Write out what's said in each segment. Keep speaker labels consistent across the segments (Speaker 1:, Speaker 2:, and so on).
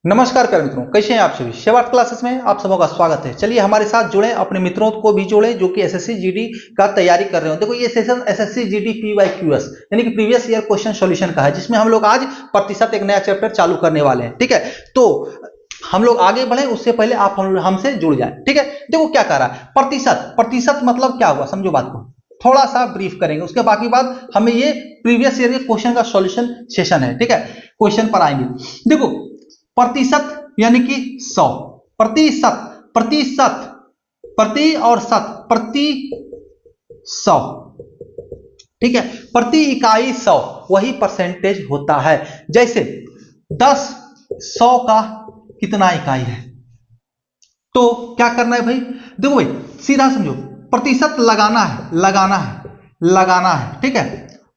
Speaker 1: नमस्कार कर मित्रों, कैसे हैं आप सभी। शेवार्थ क्लासेस में आप सबों का स्वागत है। चलिए हमारे साथ जुड़े, अपने मित्रों को भी जोड़ें जो कि एसएससी जीडी का तैयारी कर रहे हो। देखो ये सेशन एसएससी जीडी पीवाईक्यूएस यानी कि प्रीवियस ईयर क्वेश्चन सॉल्यूशन का है, जिसमें हम लोग आज प्रतिशत एक नया चैप्टर चालू करने वाले हैं। ठीक है, तो हम लोग आगे बढ़े उससे पहले आप हमसे जुड़ जाए। ठीक है, देखो क्या कह रहा है प्रतिशत। प्रतिशत मतलब क्या हुआ, समझो बात को, थोड़ा सा ब्रीफ करेंगे, उसके बाकी बाद हमें ये प्रीवियस ईयर के क्वेश्चन का सॉल्यूशन सेशन है। ठीक है, क्वेश्चन पर आएंगे। देखो प्रतिशत यानी कि 100, प्रतिशत, प्रतिशत, प्रति और शत, प्रति 100। ठीक है, प्रति इकाई 100 वही परसेंटेज होता है। जैसे 10 100 का कितना इकाई है, तो क्या करना है भाई, देखो भाई सीधा समझो, प्रतिशत लगाना है, लगाना है, लगाना है। ठीक है,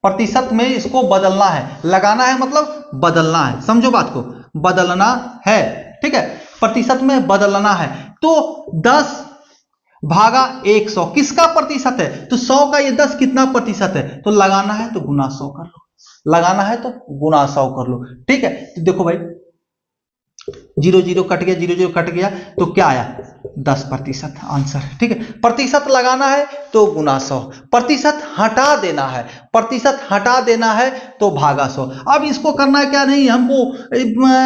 Speaker 1: प्रतिशत में इसको बदलना है, लगाना है मतलब बदलना है, समझो बात को, बदलना है। ठीक है, प्रतिशत में बदलना है। तो 10 भागा 100 किसका प्रतिशत है, तो 100 का ये 10 कितना प्रतिशत है, तो लगाना है तो गुना 100 कर लो, लगाना है तो गुना 100 कर लो। ठीक है, तो देखो भाई 0 0 कट गया, 0 0 कट गया, तो क्या आया 10% आंसर। ठीक है, प्रतिशत लगाना है तो गुना 100, प्रतिशत हटा देना है, प्रतिशत हटा देना है तो भागा 100। अब इसको करना है क्या, नहीं हमको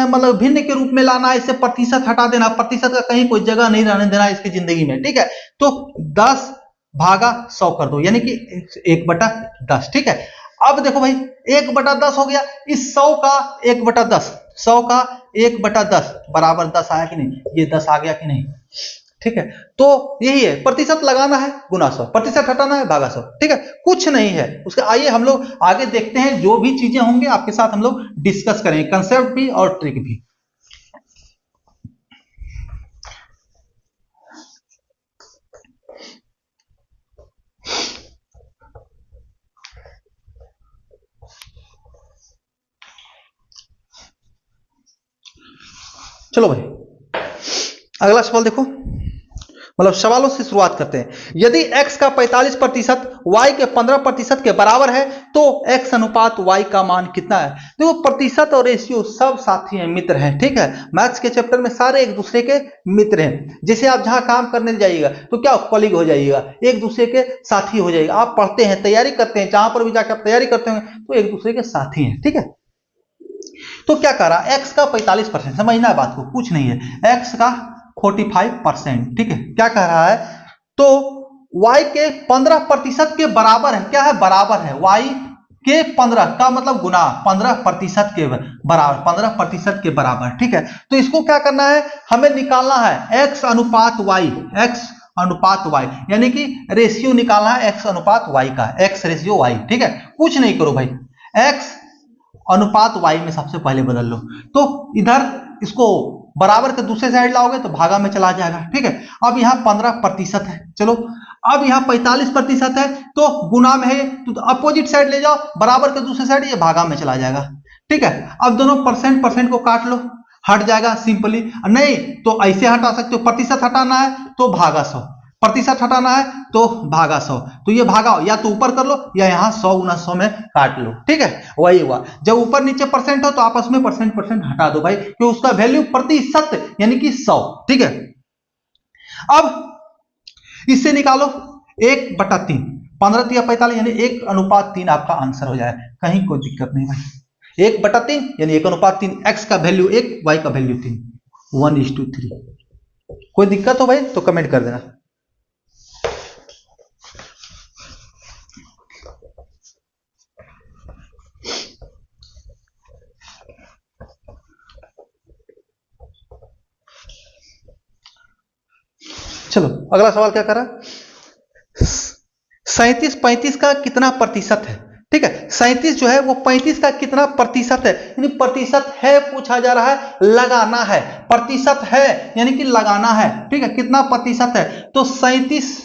Speaker 1: मतलब भिन्न के रूप में लाना है, इससे प्रतिशत हटा देना, प्रतिशत का कहीं कोई जगह नहीं रहने देना इसकी जिंदगी में। ठीक है, तो 10 भागा 100 कर दो, यानी कि 1/10। ठीक है, अब देखो भाई 1/10 हो गया, इस 100 का 1/10, 100 का 1/10 बराबर 10 आया कि नहीं, ये 10 आ गया कि नहीं। ठीक है, तो यही है, प्रतिशत लगाना है गुना 100, प्रतिशत हटाना है भागा 100। ठीक है, कुछ नहीं है उसका। आइए हम लोग आगे देखते हैं, जो भी चीजें होंगे आपके साथ हम लोग डिस्कस करेंगे, कंसेप्ट भी और ट्रिक भी। चलो भाई अगला सवाल देखो, मतलब सवालों से शुरुआत करते हैं। यदि x का 45% y के 15% के बराबर है तो x अनुपात y का मान कितना है। देखो प्रतिशत और रेशियो सब साथी हैं, मित्र हैं। ठीक है, मैथ्स के चैप्टर में सारे एक दूसरे के मित्र हैं। जैसे आप जहां काम करने जाइएगा तो क्या कॉलीग हो जाइएगा, एक दूसरे के साथी हो जाएगा। आप पढ़ते हैं, तैयारी करते हैं, जहां पर भी जाकर आप तैयारी करते हैं तो एक दूसरे के साथी हैं। ठीक है, तो क्या कह रहा, x का 45%, समझना है बात को, कुछ नहीं है, x का 45%। ठीक है, क्या कह रहा है, तो y के 15% के बराबर है। क्या है, बराबर है, y के 15 का मतलब गुना 15% के बराबर, 15% के बराबर। ठीक है, तो इसको क्या करना है, हमें निकालना है x अनुपात y, x अनुपात y, यानी कि रेशियो निकालना है x अनुपात y का, x रेशियो y। ठीक है, कुछ नहीं करो भाई, x अनुपात y में सबसे पहले बदल लो, तो इधर इसको बराबर के दूसरे साइड लाओगे तो भागा में चला जाएगा। ठीक है, अब यहाँ 15% है, चलो अब यहाँ 45% है तो गुना में है, तो अपोजिट साइड ले जाओ, बराबर के दूसरे साइड, ये भागा में चला जाएगा। ठीक है, अब दोनों परसेंट परसेंट को काट लो, हट जाएगा सिंपली। नहीं तो ऐसे हटा सकते हो, प्रतिशत हटाना है तो भागा 100, प्रतिशत हटाना है तो भागा 100, तो ये भागा या तो ऊपर कर लो या यहाँ 100 गुना 100 में काट लो। ठीक है, वही हुआ, जब ऊपर नीचे परसेंट हो तो आपस में परसेंट परसेंट हटा दो भाई, क्योंकि उसका वैल्यू प्रतिशत यानी कि 100। ठीक है, अब इससे निकालो 1/3, 15 या 45 यानी 1:3 आपका आंसर हो जाए, कहीं कोई दिक्कत नहीं भाई। 1/3 यानी 1:3, x का वैल्यू 1, y का वैल्यू 3, 1:3। कोई दिक्कत हो भाई तो कमेंट कर देना। चलो अगला सवाल क्या कर रहा, 37 35 का कितना प्रतिशत है। ठीक है, 37 जो है वो 35 का कितना प्रतिशत है, यानी प्रतिशत है पूछा जा रहा है, लगाना है, प्रतिशत है यानी कि लगाना है। ठीक है, कितना प्रतिशत है, तो 37,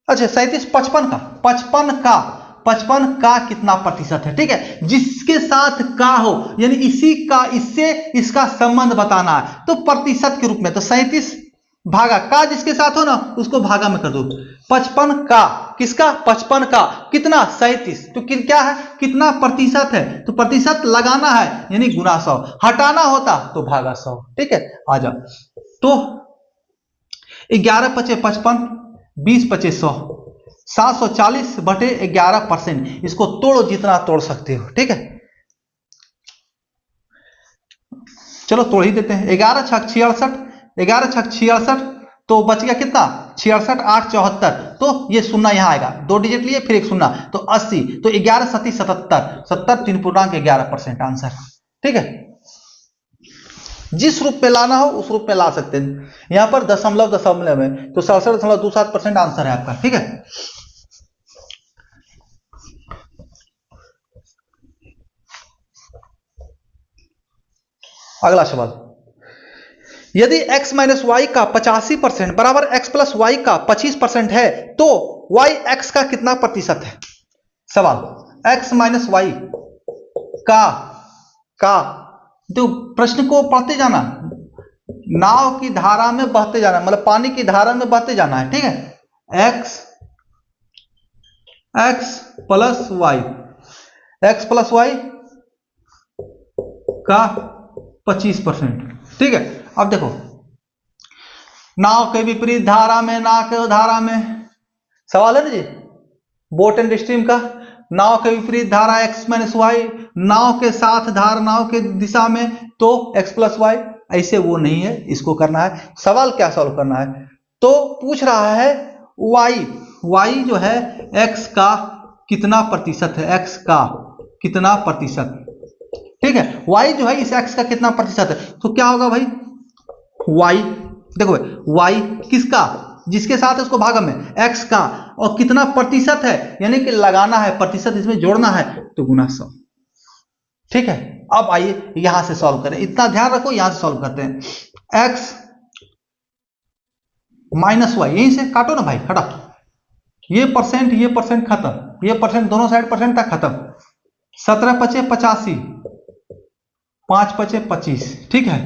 Speaker 1: अच्छा 37 55 का, 55 का कितना प्रतिशत है। ठीक है, जिसके साथ का हो यानी इसी का इससे इसका संबंध बताना है, तो प्रतिशत के रूप में, तो 37 भागा का जिसके साथ हो ना उसको भागा में कर दो, 55 का किसका? 55 का। कितना? 37। तो क्या है? कितना प्रतिशत है? तो प्रतिशत लगाना है यानी गुना 100, हटाना होता तो भागा 100। ठीक है, आ जाओ। तो 11 पचे 55, 20 पचे 100, 740 बटे 11%। इसको तोड़ो जितना तोड़ सकते हो। ठीक है, चलो तोड़ ही देते हैं। 11 छक 66, 11 छक 66, तो बच गया कितना? 66, 8 74। तो ये शून्य यहां आएगा, 2 डिजिट लिए फिर एक शून्य, तो 80। तो 11 सती 77, 70 3.11% आंसर। ठीक है, जिस रूप में लाना हो उस रूप में ला सकते हैं। यहां पर दशमलव दशमलव में, तो 67.27% आंसर है आपका। ठीक है, अगला सवाल, यदि x माइनस वाई का 85% बराबर x प्लस वाई का 25% है तो y x का कितना प्रतिशत है? सवाल, x माइनस वाई का तो प्रश्न को पढ़ते जाना, नाव की धारा में बहते जाना, मतलब पानी की धारा में बहते जाना है। ठीक है, x plus y, x plus y का 25%। ठीक है, अब देखो, नाव के विपरीत धारा में, नाव के धारा में, सवाल है ना जी बोट एंड स्ट्रीम का। नाव के विपरीत धारा x माइनस वाई, नाव के साथ धारा नाव के दिशा में तो x प्लस वाई। ऐसे वो नहीं है, इसको करना है। सवाल क्या सॉल्व करना है? तो पूछ रहा है y जो है x का कितना प्रतिशत है, x का कितना प्रतिशत। ठीक है, y जो है इस x का कितना प्रतिशत है, तो क्या होगा भाई? y देखो भाई, y किसका? जिसके साथ उसको भागम में x का, और कितना प्रतिशत है यानी कि लगाना है, प्रतिशत इसमें जोड़ना है, तो गुना 100। ठीक है, अब आइए यहां से सॉल्व करें, इतना ध्यान रखो, यहां से सॉल्व करते हैं। x माइनस वाई, यहीं से काटो ना भाई, हटा, ये परसेंट खत्म, ये परसेंट दोनों साइड परसेंट तक खत्म। 17 पचे 85, 5 पचे 25। ठीक है,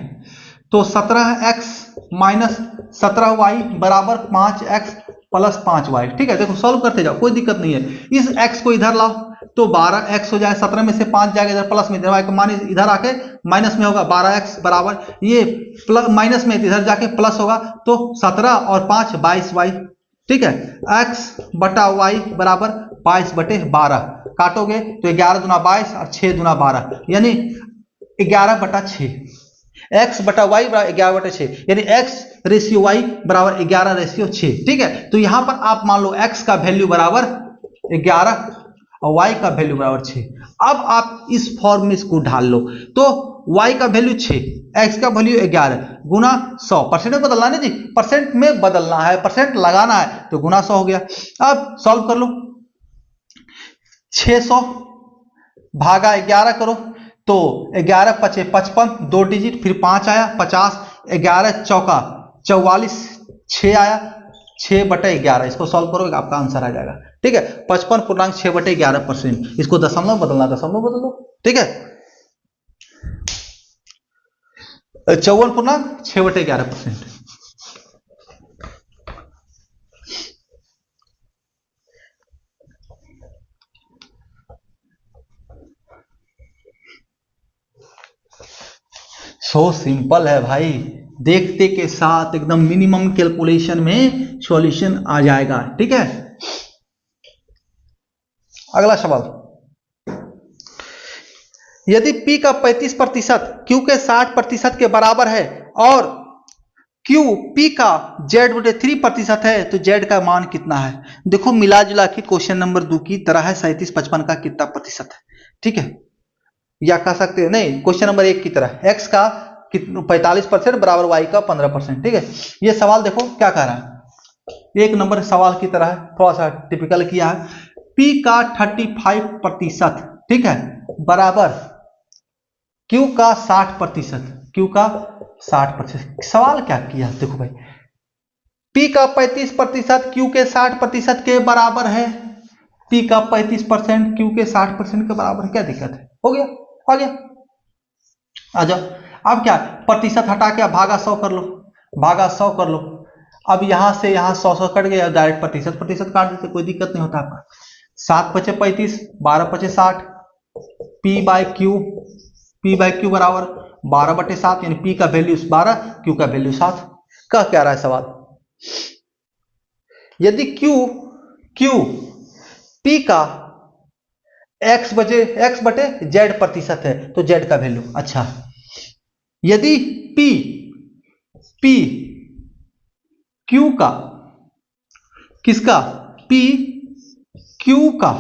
Speaker 1: तो 17x माइनस 17y बराबर 5x प्लस 5y। ठीक है, देखो सॉल्व करते जाओ, कोई दिक्कत नहीं है। इस x को इधर लाओ तो 12x हो जाए, 17 में से 5 जाएगा इधर, प्लस में इधर मान इधर आके माइनस में होगा 12x बराबर, ये प्लस माइनस में इधर जाके प्लस होगा, तो 17 और 5 22y। ठीक है, x बटा y बराबर 22 बटे 12, काटोगे तो 11 दूना 22 और 6 दूना 12, यानी 11 बटा 6। x बटा वाई बराबर 11 बटे 6, यानी x रेशियो y बराबर 11 रेशियो 6। ठीक है, तो यहां पर आप मान लो x का वैल्यू बराबर 11 और y का वैल्यू बराबर 6। अब आप इस फॉर्म में इसको ढाल लो, तो y का वैल्यू 6, x का वैल्यू 11 गुना 100। परसेंट में बदलना है जी, परसेंट में बदलना है, परसेंट लगाना है, तो गुना 100 हो गया। अब सॉल्व कर लो, 600 भागा 11 करो, तो 11 पचे 55, 2 डिजिट, फिर 5 आया 50, 11 चौका 44, 6 आया, 6 बटे 11। इसको सॉल्व करोगे आपका आंसर आ जाएगा। ठीक है, 55.6 बटे 11%। इसको दशमलव बदलना, दशमलव बदल दो। ठीक है, 54.6 बटे 11%। सो सिंपल है भाई, देखते के साथ एकदम मिनिमम कैलकुलेशन में सॉल्यूशन आ जाएगा। ठीक है, अगला सवाल, यदि P का 35% Q के 60% के बराबर है और Q P का Z/3% है तो Z का मान कितना है? देखो मिला जुला के क्वेश्चन नंबर 2 की तरह है, 37-55 का कितना प्रतिशत है। ठीक है, या कह सकते हैं नहीं, क्वेश्चन नंबर 1 की तरह x का 45% बराबर y का 15%। ठीक है, ये सवाल देखो क्या कह रहा है, 1 नंबर सवाल की तरह है, थोड़ा सा टिपिकल किया है। P का 35%, ठीक है, बराबर Q का 60%, Q का 60%। सवाल क्या किया देखो भाई, P का 35% Q के 60% के बराबर है, P का 35% Q के 60% के बराबर है, क्या दिक्कत है? हो गया, आ गया, आ जाओ। अब क्या, प्रतिशत हटा के भागा 100 कर लो, भागा 100 कर लो। अब यहां से यहां 100 कट गया, डायरेक्ट प्रतिशत प्रतिशत काट देते, कोई दिक्कत नहीं होता आपका। 7 पचे 35, 12 पचे 60, पी बाय क्यू बराबर 12/7, यानी पी का वैल्यू 12, क्यू का वैल्यू 7। कह क्या रहा है सवाल, यदि क्यू पी का x बटे जेड प्रतिशत है तो जेड का वैल्यू। अच्छा, यदि पी क्यू का, किसका, पी क्यू का,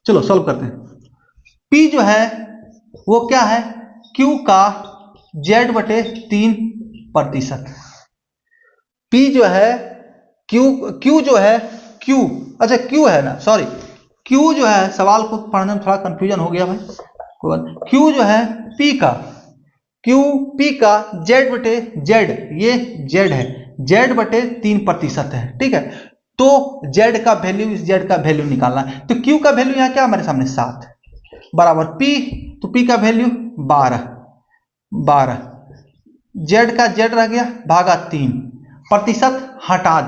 Speaker 1: चलो सॉल्व करते हैं। पी जो है वो क्या है, क्यू का जेड बटे 3%। पी जो है क्यू जो है क्यू, अच्छा क्यू है ना, सॉरी क्यू जो है, सवाल को पढ़ने में थोड़ा कंफ्यूजन हो गया भाई, क्यू जो है पी का जेड बटे जेड, ये जेड है, जेड बटे 3% है, ठीक है। तो जेड का वैल्यू, इस जेड का वैल्यू निकालना है। तो क्यू का वैल्यू यहां क्या हमारे सामने 7 बराबर पी, तो पी का वैल्यू 12, जेड का जेड रह गया भागा 3, प्रतिशत हटा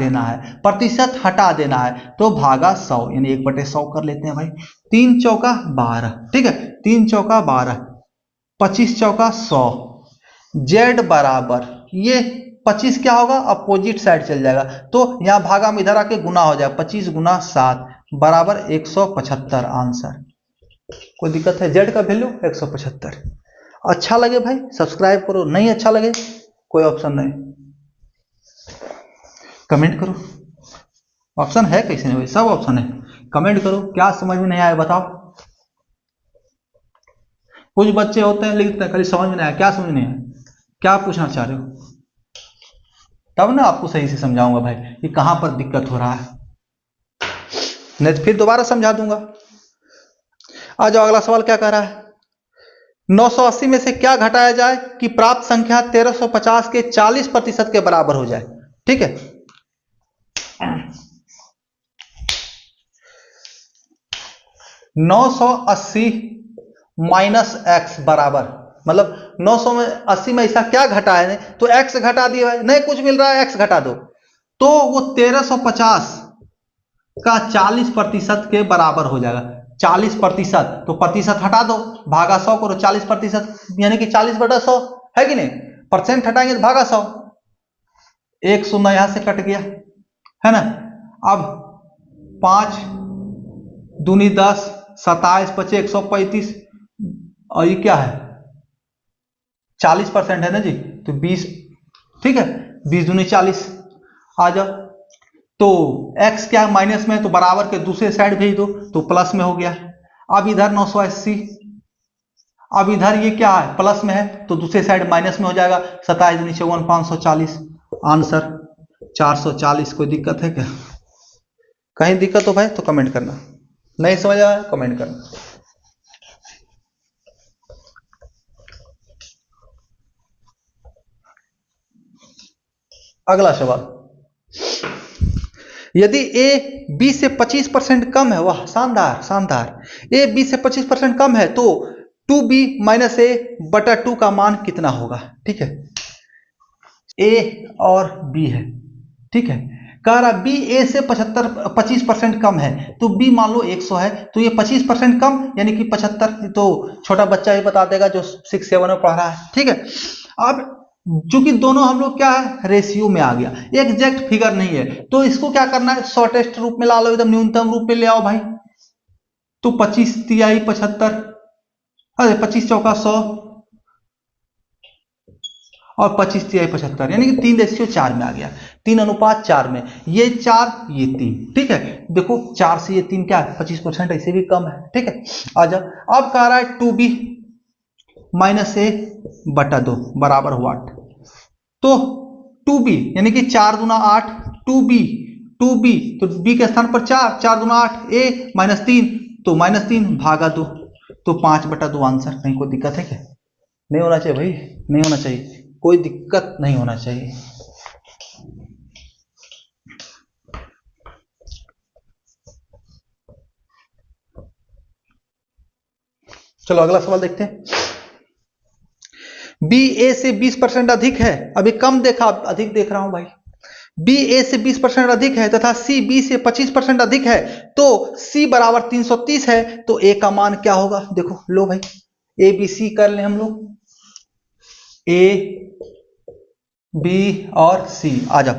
Speaker 1: देना है, तो भागा 100, यानी 1/100 कर लेते हैं भाई। 3 चौका 12, ठीक है, 3 चौका 12, 25 चौका 100, जेड बराबर, ये 25 क्या होगा, अपोजिट साइड चल जाएगा, तो यहां भागा में इधर आके गुना हो जाएगा, 25 गुना 7 बराबर 175 आंसर। कोई दिक्कत है, जेड का वैल्यू 175। अच्छा लगे भाई सब्सक्राइब करो, नहीं अच्छा लगे कोई ऑप्शन नहीं, कमेंट करो। ऑप्शन है कैसे नहीं भाई, सब ऑप्शन है, कमेंट करो। क्या समझ में नहीं आया बताओ। कुछ बच्चे होते हैं लिखते हैं खाली समझ में नहीं आया, क्या समझ में नहीं आया, क्या पूछना चाह रहे हो, तब ना आपको सही से समझाऊंगा भाई कि कहां पर दिक्कत हो रहा है, नहीं तो फिर दोबारा समझा दूंगा। आ जाओ, अगला सवाल क्या कह रहा है, 980 में से क्या घटाया जाए कि प्राप्त संख्या 1350 के 40% के बराबर हो जाए, ठीक है। 980 माइनस एक्स बराबर, मतलब 980 में ऐसा क्या घटा है, तो एक्स घटा दिया है, नहीं कुछ मिल रहा है एक्स घटा दो, तो वो 1350 का 40% के बराबर हो जाएगा। 40%, तो प्रतिशत हटा दो, भागा 100 करो, 40%, यानी कि 40/100 है कि नहीं, परसेंट हटाएंगे तो भागा 100, एक शून्य यहां से कट गया, है ना। अब 5 दूनी 10, 27 पचे 135, और ये क्या है 40% है ना जी, तो 20, ठीक है, 20 दूनी 40। आ जाओ, तो x क्या माइनस में है, तो बराबर के दूसरे साइड भेज दो, तो प्लस में हो गया। अब इधर 980, अब इधर ये क्या है प्लस में है, तो दूसरे साइड माइनस में हो जाएगा, 27 दूनी 54, 540 आंसर 440। कोई दिक्कत है क्या, कहीं दिक्कत हो भाई तो कमेंट करना, नहीं समझ आया कमेंट करना। अगला सवाल, यदि a b से 25% कम है, वाह शानदार शानदार, a b से 25% कम है तो 2b माइनस a बटा 2 का मान कितना होगा, ठीक है। a और b है, ठीक है, कह रहा b a से 25% कम है, तो b मान लो 100 है, तो ये 25% कम यानी कि 75, तो छोटा बच्चा ही बता देगा जो 6-7 में पढ़ रहा है, ठीक है। अब चूंकि दोनों हम लोग क्या है रेशियो में आ गया, एग्जैक्ट फिगर नहीं है, तो इसको क्या करना है शॉर्टेस्ट रूप में ला लो, एकदम न्यूनतम रूप में ले आओ भाई। तो 25 तिहाई 75, अरे 25 चौका 100 और 25 तिहाई 75, यानी कि 3:4 में आ गया, 3:4 में, ये 4 ये 3, ठीक है। देखो 4 से ये 3 क्या है 25%, ऐसे भी कम है, ठीक है। आ जाओ, अब कह रहा है 2b माइनस a बटा 2 बराबर हुआ 8, तो 2b यानी कि 4 दूना 8, 2b तो b के स्थान पर 4, 4 दूना 8, a माइनस 3, तो माइनस 3 भागा 2, तो 5/2 आंसर। कहीं कोई दिक्कत है क्या, नहीं होना चाहिए भाई, नहीं होना चाहिए, कोई दिक्कत नहीं होना चाहिए। चलो अगला सवाल देखते हैं, बी ए से 20% अधिक है, अभी कम देखा अधिक देख रहा हूं भाई, बी ए से 20% अधिक है तथा सी बी से 25% अधिक है, तो सी बराबर 330 है, तो ए का मान क्या होगा? देखो लो भाई, ए बी सी कर ले हम लोग, ए बी और सी, आ जाओ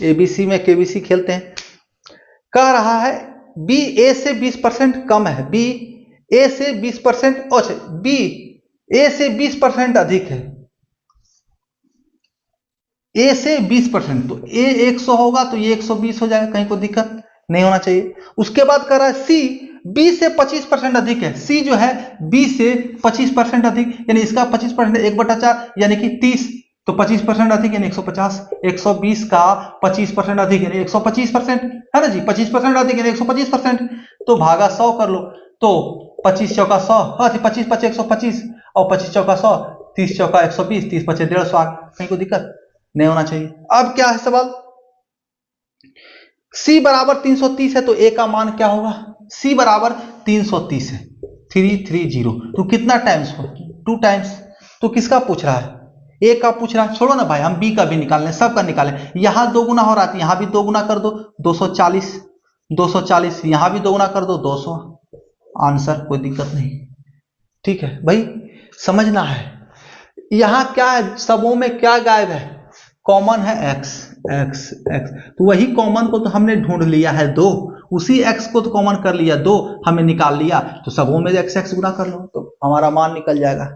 Speaker 1: ए बी सी में के बी सी खेलते हैं। कह रहा है बी ए से 20% कम है, बी ए से 20%, अच्छा बी ए से 20% अधिक है, ए से 20%, तो ए 100 होगा तो ये 120 हो जाएगा, कहीं कोई दिक्कत नहीं होना चाहिए। उसके बाद कह रहा है सी बी से 25% अधिक है, सी जो है बी से 25% अधिक, यानी इसका 25% 1/4 यानी कि 30, तो 25% अधिक यानी 150, 120 का 25% अधिक यानी 125% है ना जी, 25% अधिक यानी 125%, तो भागा 100 कर लो, तो 25 चौका 100, हाँ 25 5 125 और 25 चौका 100, 30 चौका 120, 30 5 150, कहीं कोई दिक्कत नहीं होना चाहिए। अब क्या है सवाल, C बराबर 330 है, तो A का मान क्या होगा? C बराबर 330 है, 330, तो कितना टाइम्स हो? 2 टाइम्स, तो किसका पूछ रहा है? A का पूछ रहा है, छोड़ो ना भाई, हम B का भी निकाल लें, सबका निकालें, यहां 2 गुना हो रहा है, यहां भी 2 गुना कर दो, 240, 240, यहां भी 2 गुना कर दो, 200, आंसर, कोई दिक्कत नहीं, ठीक है भाई, समझना है। यहां क्या है, सबों में क्या गायब है? कॉमन है x, x x, तो वही कॉमन को तो हमने ढूंढ लिया है 2, उसी x को तो कॉमन कर लिया 2, हमें निकाल लिया, तो सबों में x x गुना कर लो तो हमारा मान निकल जाएगा।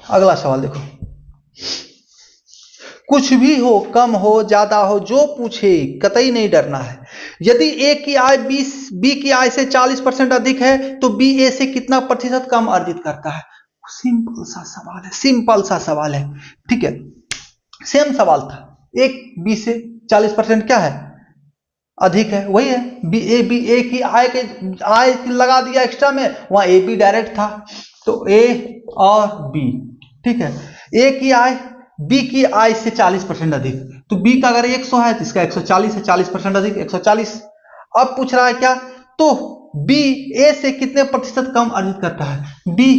Speaker 1: अगला सवाल देखो, कुछ भी हो, कम हो ज्यादा हो, जो पूछे कतई नहीं डरना है। यदि ए की आय 20 बी की आय से 40% अधिक है, तो बी ए से कितना प्रतिशत कम अर्जित करता है? सिंपल सा सवाल है, सिंपल सा सवाल है, ठीक है, सेम सवाल था, एक बी से 40% क्या है? अधिक है, वही है, बी ए की आय लगा दिया एक्स्ट्रा में, वहां ए बी डायरेक्ट था, तो ए और बी, ठीक है, ए की आय बी की आय से 40% अधिक, तो बी का अगर 100 है तो इसका 140 है, 40% अधिक 140। अब पूछ रहा है क्या, तो बी ए से कितने प्रतिशत कम अर्जित करता है? बी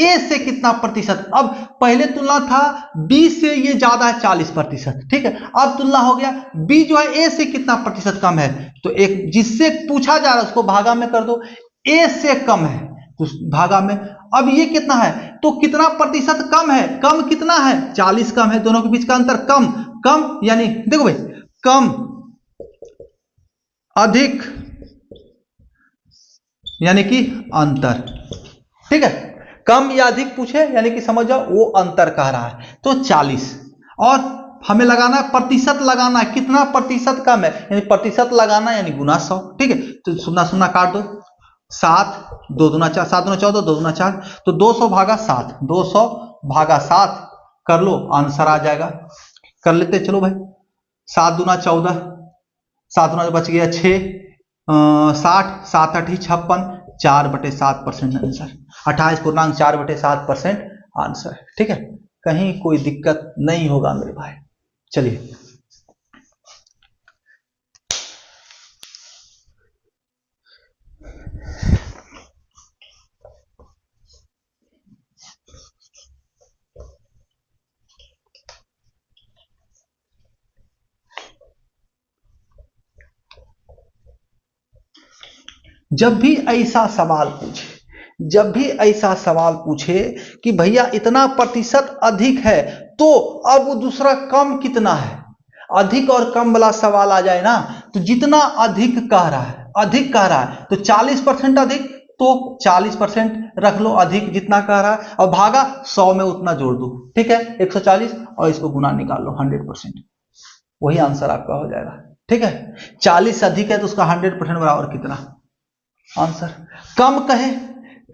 Speaker 1: ए से कितना प्रतिशत, अब पहले तुलना था बी से ये ज्यादा है 40%, ठीक है, अब तुलना हो गया बी जो है ए से कितना प्रतिशत कम है, तो एक जिससे पूछा जा रहा है उसको भागा में कर दो, ए से कम है तो भागा में, अब ये कितना है, तो कितना प्रतिशत कम है, कम कितना है? 40 कम है, दोनों के बीच का अंतर कम, कम यानी देखो भाई, कम अधिक यानी कि अंतर, ठीक है, कम या अधिक पूछे यानी कि समझ जाओ वो अंतर कह रहा है, तो 40, और हमें लगाना है प्रतिशत, लगाना है कितना प्रतिशत कम है, यानी प्रतिशत लगाना यानी गुना 100, ठीक है, तो सुना सुना काट दो, 7 2 दूना 4, 7 दूना 14, 2 दूना 4, तो 200 भागा 7, 200 भागा 7 कर लो, आंसर आ जाएगा, कर लेते चलो भाई, 7 दूना 14, 7 दूना बच गया 6, 60, 7 8 56, 4/7% आंसर, 28.4/7% आंसर, ठीक है, कहीं कोई दिक्कत नहीं होगा मेरे भाई। चलिए जब भी ऐसा सवाल पूछे, जब भी ऐसा सवाल पूछे कि भैया इतना प्रतिशत अधिक है, तो अब वो दूसरा कम कितना है, अधिक और कम वाला सवाल आ जाए ना, तो जितना अधिक कह रहा है, अधिक कह रहा है तो 40% अधिक, तो 40% रख लो अधिक जितना कह रहा है, और भागा 100 में उतना जोड़ दो, ठीक है 140, और इसको गुना निकाल लो 100%, वही आंसर आपका हो जाएगा, ठीक है, 40 अधिक है तो उसका 100% बराबर कितना आंसर, कम कहे,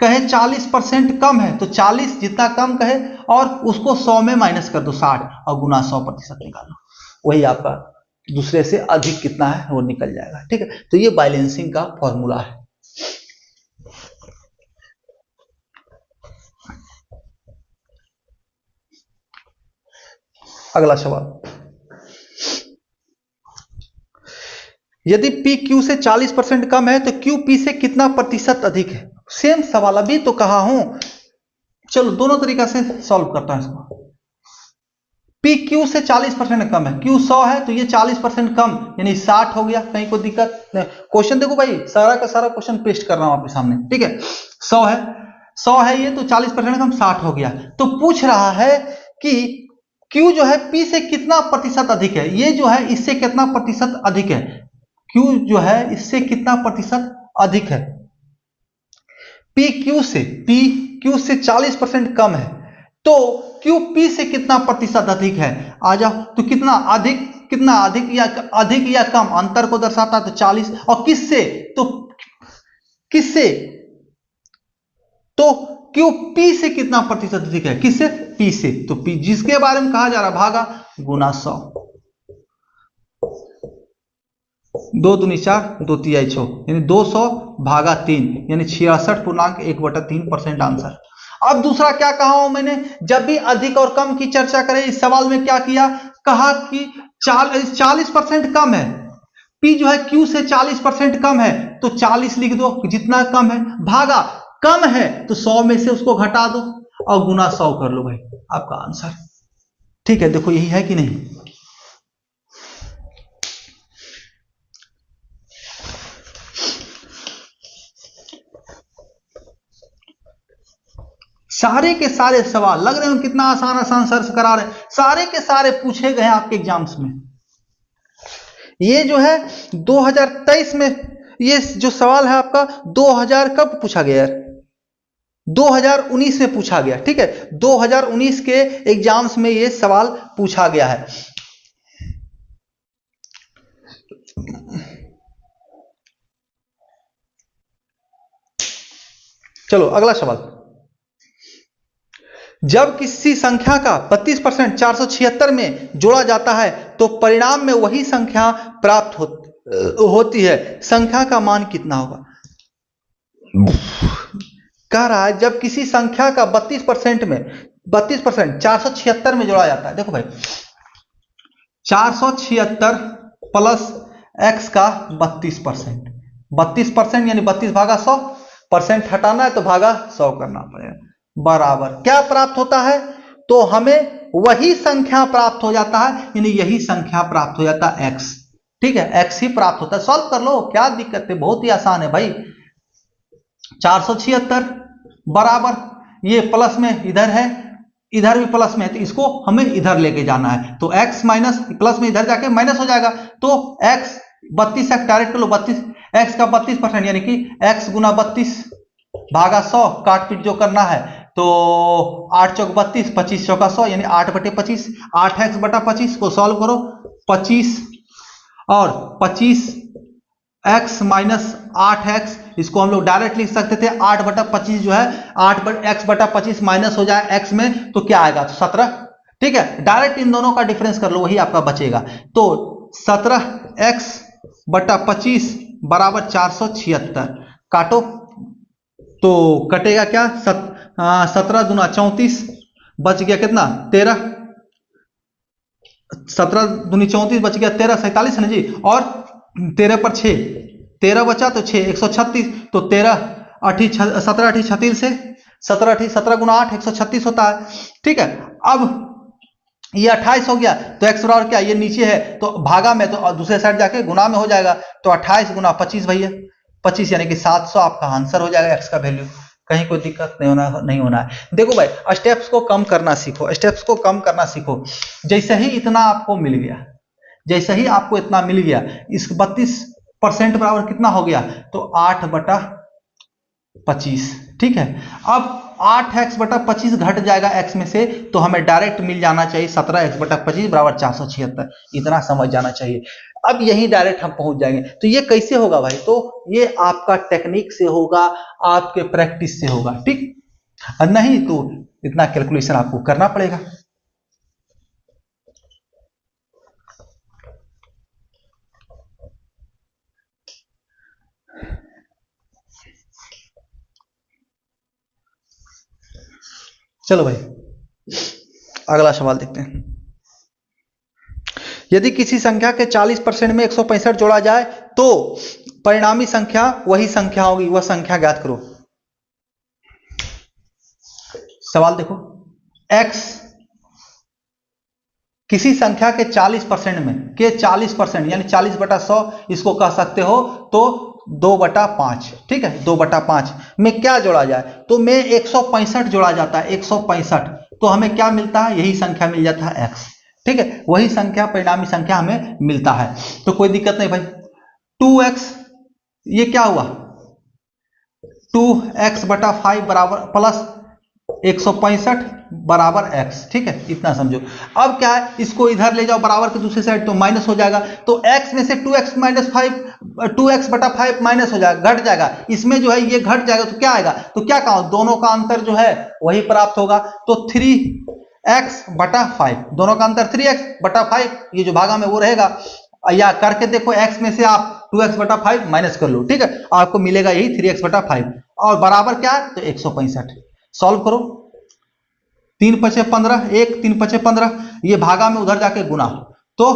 Speaker 1: कहे 40% कम है तो 40 जितना कम कहे, और उसको 100 में माइनस कर दो 60, और गुना 100% निकालो, वही आपका दूसरे से अधिक कितना है वो निकल जाएगा, ठीक है, तो ये बैलेंसिंग का फॉर्मूला है। अगला सवाल, यदि P Q से 40% कम है तो Q P से कितना प्रतिशत अधिक है। सेम सवाल अभी तो कहा हूं, चलो दोनों तरीका से सॉल्व करता हूं इसको। P Q से 40% कम है, Q 100 है तो ये 40% कम यानी 60 हो गया, कहीं कोई दिक्कत नहीं। क्वेश्चन देखो भाई, सारा का सारा क्वेश्चन पेस्ट कर रहा हूं आपके सामने, ठीक है। 100 है ये, तो 40% कम 60 हो गया। तो पूछ रहा है कि Q जो है P से कितना प्रतिशत अधिक है, ये जो है इससे कितना प्रतिशत अधिक है, Q जो है इससे कितना प्रतिशत अधिक है। P Q से 40% कम है तो Q P से कितना प्रतिशत अधिक है। आ जाओ, तो कितना अधिक या कम, अंतर को दर्शाता तो 40, और किससे, तो Q P से कितना प्रतिशत अधिक है, किससे, P से। तो P जिसके बारे में कहा जा रहा, भागा गुना 100, 2 दूनी 4, 2 तिहाई 6, यानी 200 भागा 3, यानी 66.1/3% आंसर। अब दूसरा क्या कहा हूं मैंने, जब भी अधिक और कम की चर्चा करें, इस सवाल में क्या किया, कहा कि 40% कम है, P जो है Q से 40% कम है तो 40 लिख दो, जितना कम है, भागा कम है तो 100 में से उसको घटा दो और गुना 100 कर लो भाई, आपका आंसर। ठीक है, देखो यही है कि नहीं। सारे के सारे सवाल लग रहे हैं कितना आसान सर्च करा रहे हैं, सारे के सारे पूछे गए हैं आपके एग्जाम्स में। ये जो है 2023 में, ये जो सवाल है आपका 2000 कब पूछा गया यार, 2019 में पूछा गया, ठीक है। 2019 के एग्जाम्स में ये सवाल पूछा गया है। चलो अगला सवाल, जब किसी संख्या का 32% 476 में जोड़ा जाता है तो परिणाम में वही संख्या प्राप्त होती है, संख्या का मान कितना होगा। कह रहा है जब किसी संख्या का 32% 476 में जोड़ा जाता है, देखो भाई 476 प्लस x का 32% यानी 32 भागा 100, परसेंट हटाना है तो भागा 100 करना पड़ेगा, बराबर क्या प्राप्त होता है, तो हमें वही संख्या प्राप्त हो जाता है, यानी यही संख्या प्राप्त हो जाता है x, ठीक है, x ही प्राप्त होता है। सॉल्व कर लो, क्या दिक्कत है, बहुत ही आसान है भाई। 476 बराबर ये प्लस में इधर है, इधर भी प्लस में है, तो इसको हमें इधर लेके जाना है, तो x माइनस प्लस में इधर जाके माइनस हो जाएगा, तो x 32 डायरेक्ट कर लो, 32 x का 32% यानी कि x गुना 32 भागा 100, काट पीट जो करना है, तो 8 चौक 32, 25 चौका 100 यानी 8/25, 8x बटा 25 को सॉल्व करो, 25 और 25x माइनस 8x, इसको हम लोग डायरेक्ट लिख सकते थे 8/25 जो है 8x/25 माइनस हो जाए x में तो क्या आएगा, तो 17, ठीक है। डायरेक्ट इन दोनों का डिफरेंस कर लो, वही आपका बचेगा, तो 17x/25 बराबर 476, काटो तो कटेगा क्या, 17 दूना 34, बच गया कितना 13, 17 दूनी 34 बच गया 13, 47 है ना जी, और 13 पर 6, 13 बचा तो 6 136, तो 17 36 से 17 गुना 8 136 होता है, ठीक है। अब ये 28 हो गया तो x बराबर क्या, ये नीचे है तो भागा में, तो दूसरे साइड जाके गुना में हो जाएगा, तो 28 गुना 25 भैया 25 यानी कि 700 आपका आंसर हो जाएगा x का वैल्यू, कहीं कोई दिक्कत नहीं होना है। देखो भाई स्टेप्स को कम करना सीखो, स्टेप्स को कम करना सीखो। जैसे ही इतना आपको मिल गया, जैसे ही आपको इतना मिल गया, इस 32% बराबर कितना हो गया, तो 8/25, ठीक है। अब 8x/25 घट जाएगा x में से, तो हमें डायरेक्ट मिल जाना चाहिए 17x/25 बराबर 476, इतना समझ जाना चाहिए। अब यही डायरेक्ट हम पहुंच जाएंगे। तो ये कैसे होगा भाई, तो ये आपका टेक्निक से होगा, आपके प्रैक्टिस से होगा, ठीक, नहीं तो इतना कैलकुलेशन आपको करना पड़ेगा। चलो भाई अगला सवाल देखते हैं। यदि किसी संख्या के 40% में 165 जोड़ा जाए तो परिणामी संख्या वही संख्या होगी, वह संख्या ज्ञात करो। सवाल देखो, x किसी संख्या के 40% में, के 40% यानी 40/100 इसको कह सकते हो, तो 2/5, ठीक है, 2/5 में क्या जोड़ा जाए, तो में 165 जोड़ा जाता है, 165, तो हमें क्या मिलता है, यही संख्या मिल जाता है x, ठीक है, वही संख्या परिणामी संख्या हमें मिलता है। तो कोई दिक्कत नहीं भाई। 2x ये क्या हुआ, 2x/5 बराबर प्लस 165 बराबर x, ठीक है, इतना समझो। अब क्या है, इसको इधर ले जाओ बराबर के दूसरी साइड, तो माइनस हो जाएगा, तो x में से 2x/5 माइनस हो जाएगा, घट जाएगा, इसमें जो है ये घट जाएगा, तो क्या आएगा, तो क्या कहा, दोनों का अंतर जो है वही प्राप्त होगा, तो 3x/5, दोनों का अंतर 3x/5, ये जो भागा में वो रहेगा, या करके देखो x में से आप 2x/5 माइनस कर लो, ठीक है, आपको मिलेगा यही 3x/5, और बराबर क्या है, तो 165। सॉल्व करो, 3×5 = 15, 1 3×5 = 15, ये भागा में उधर जाके गुना, तो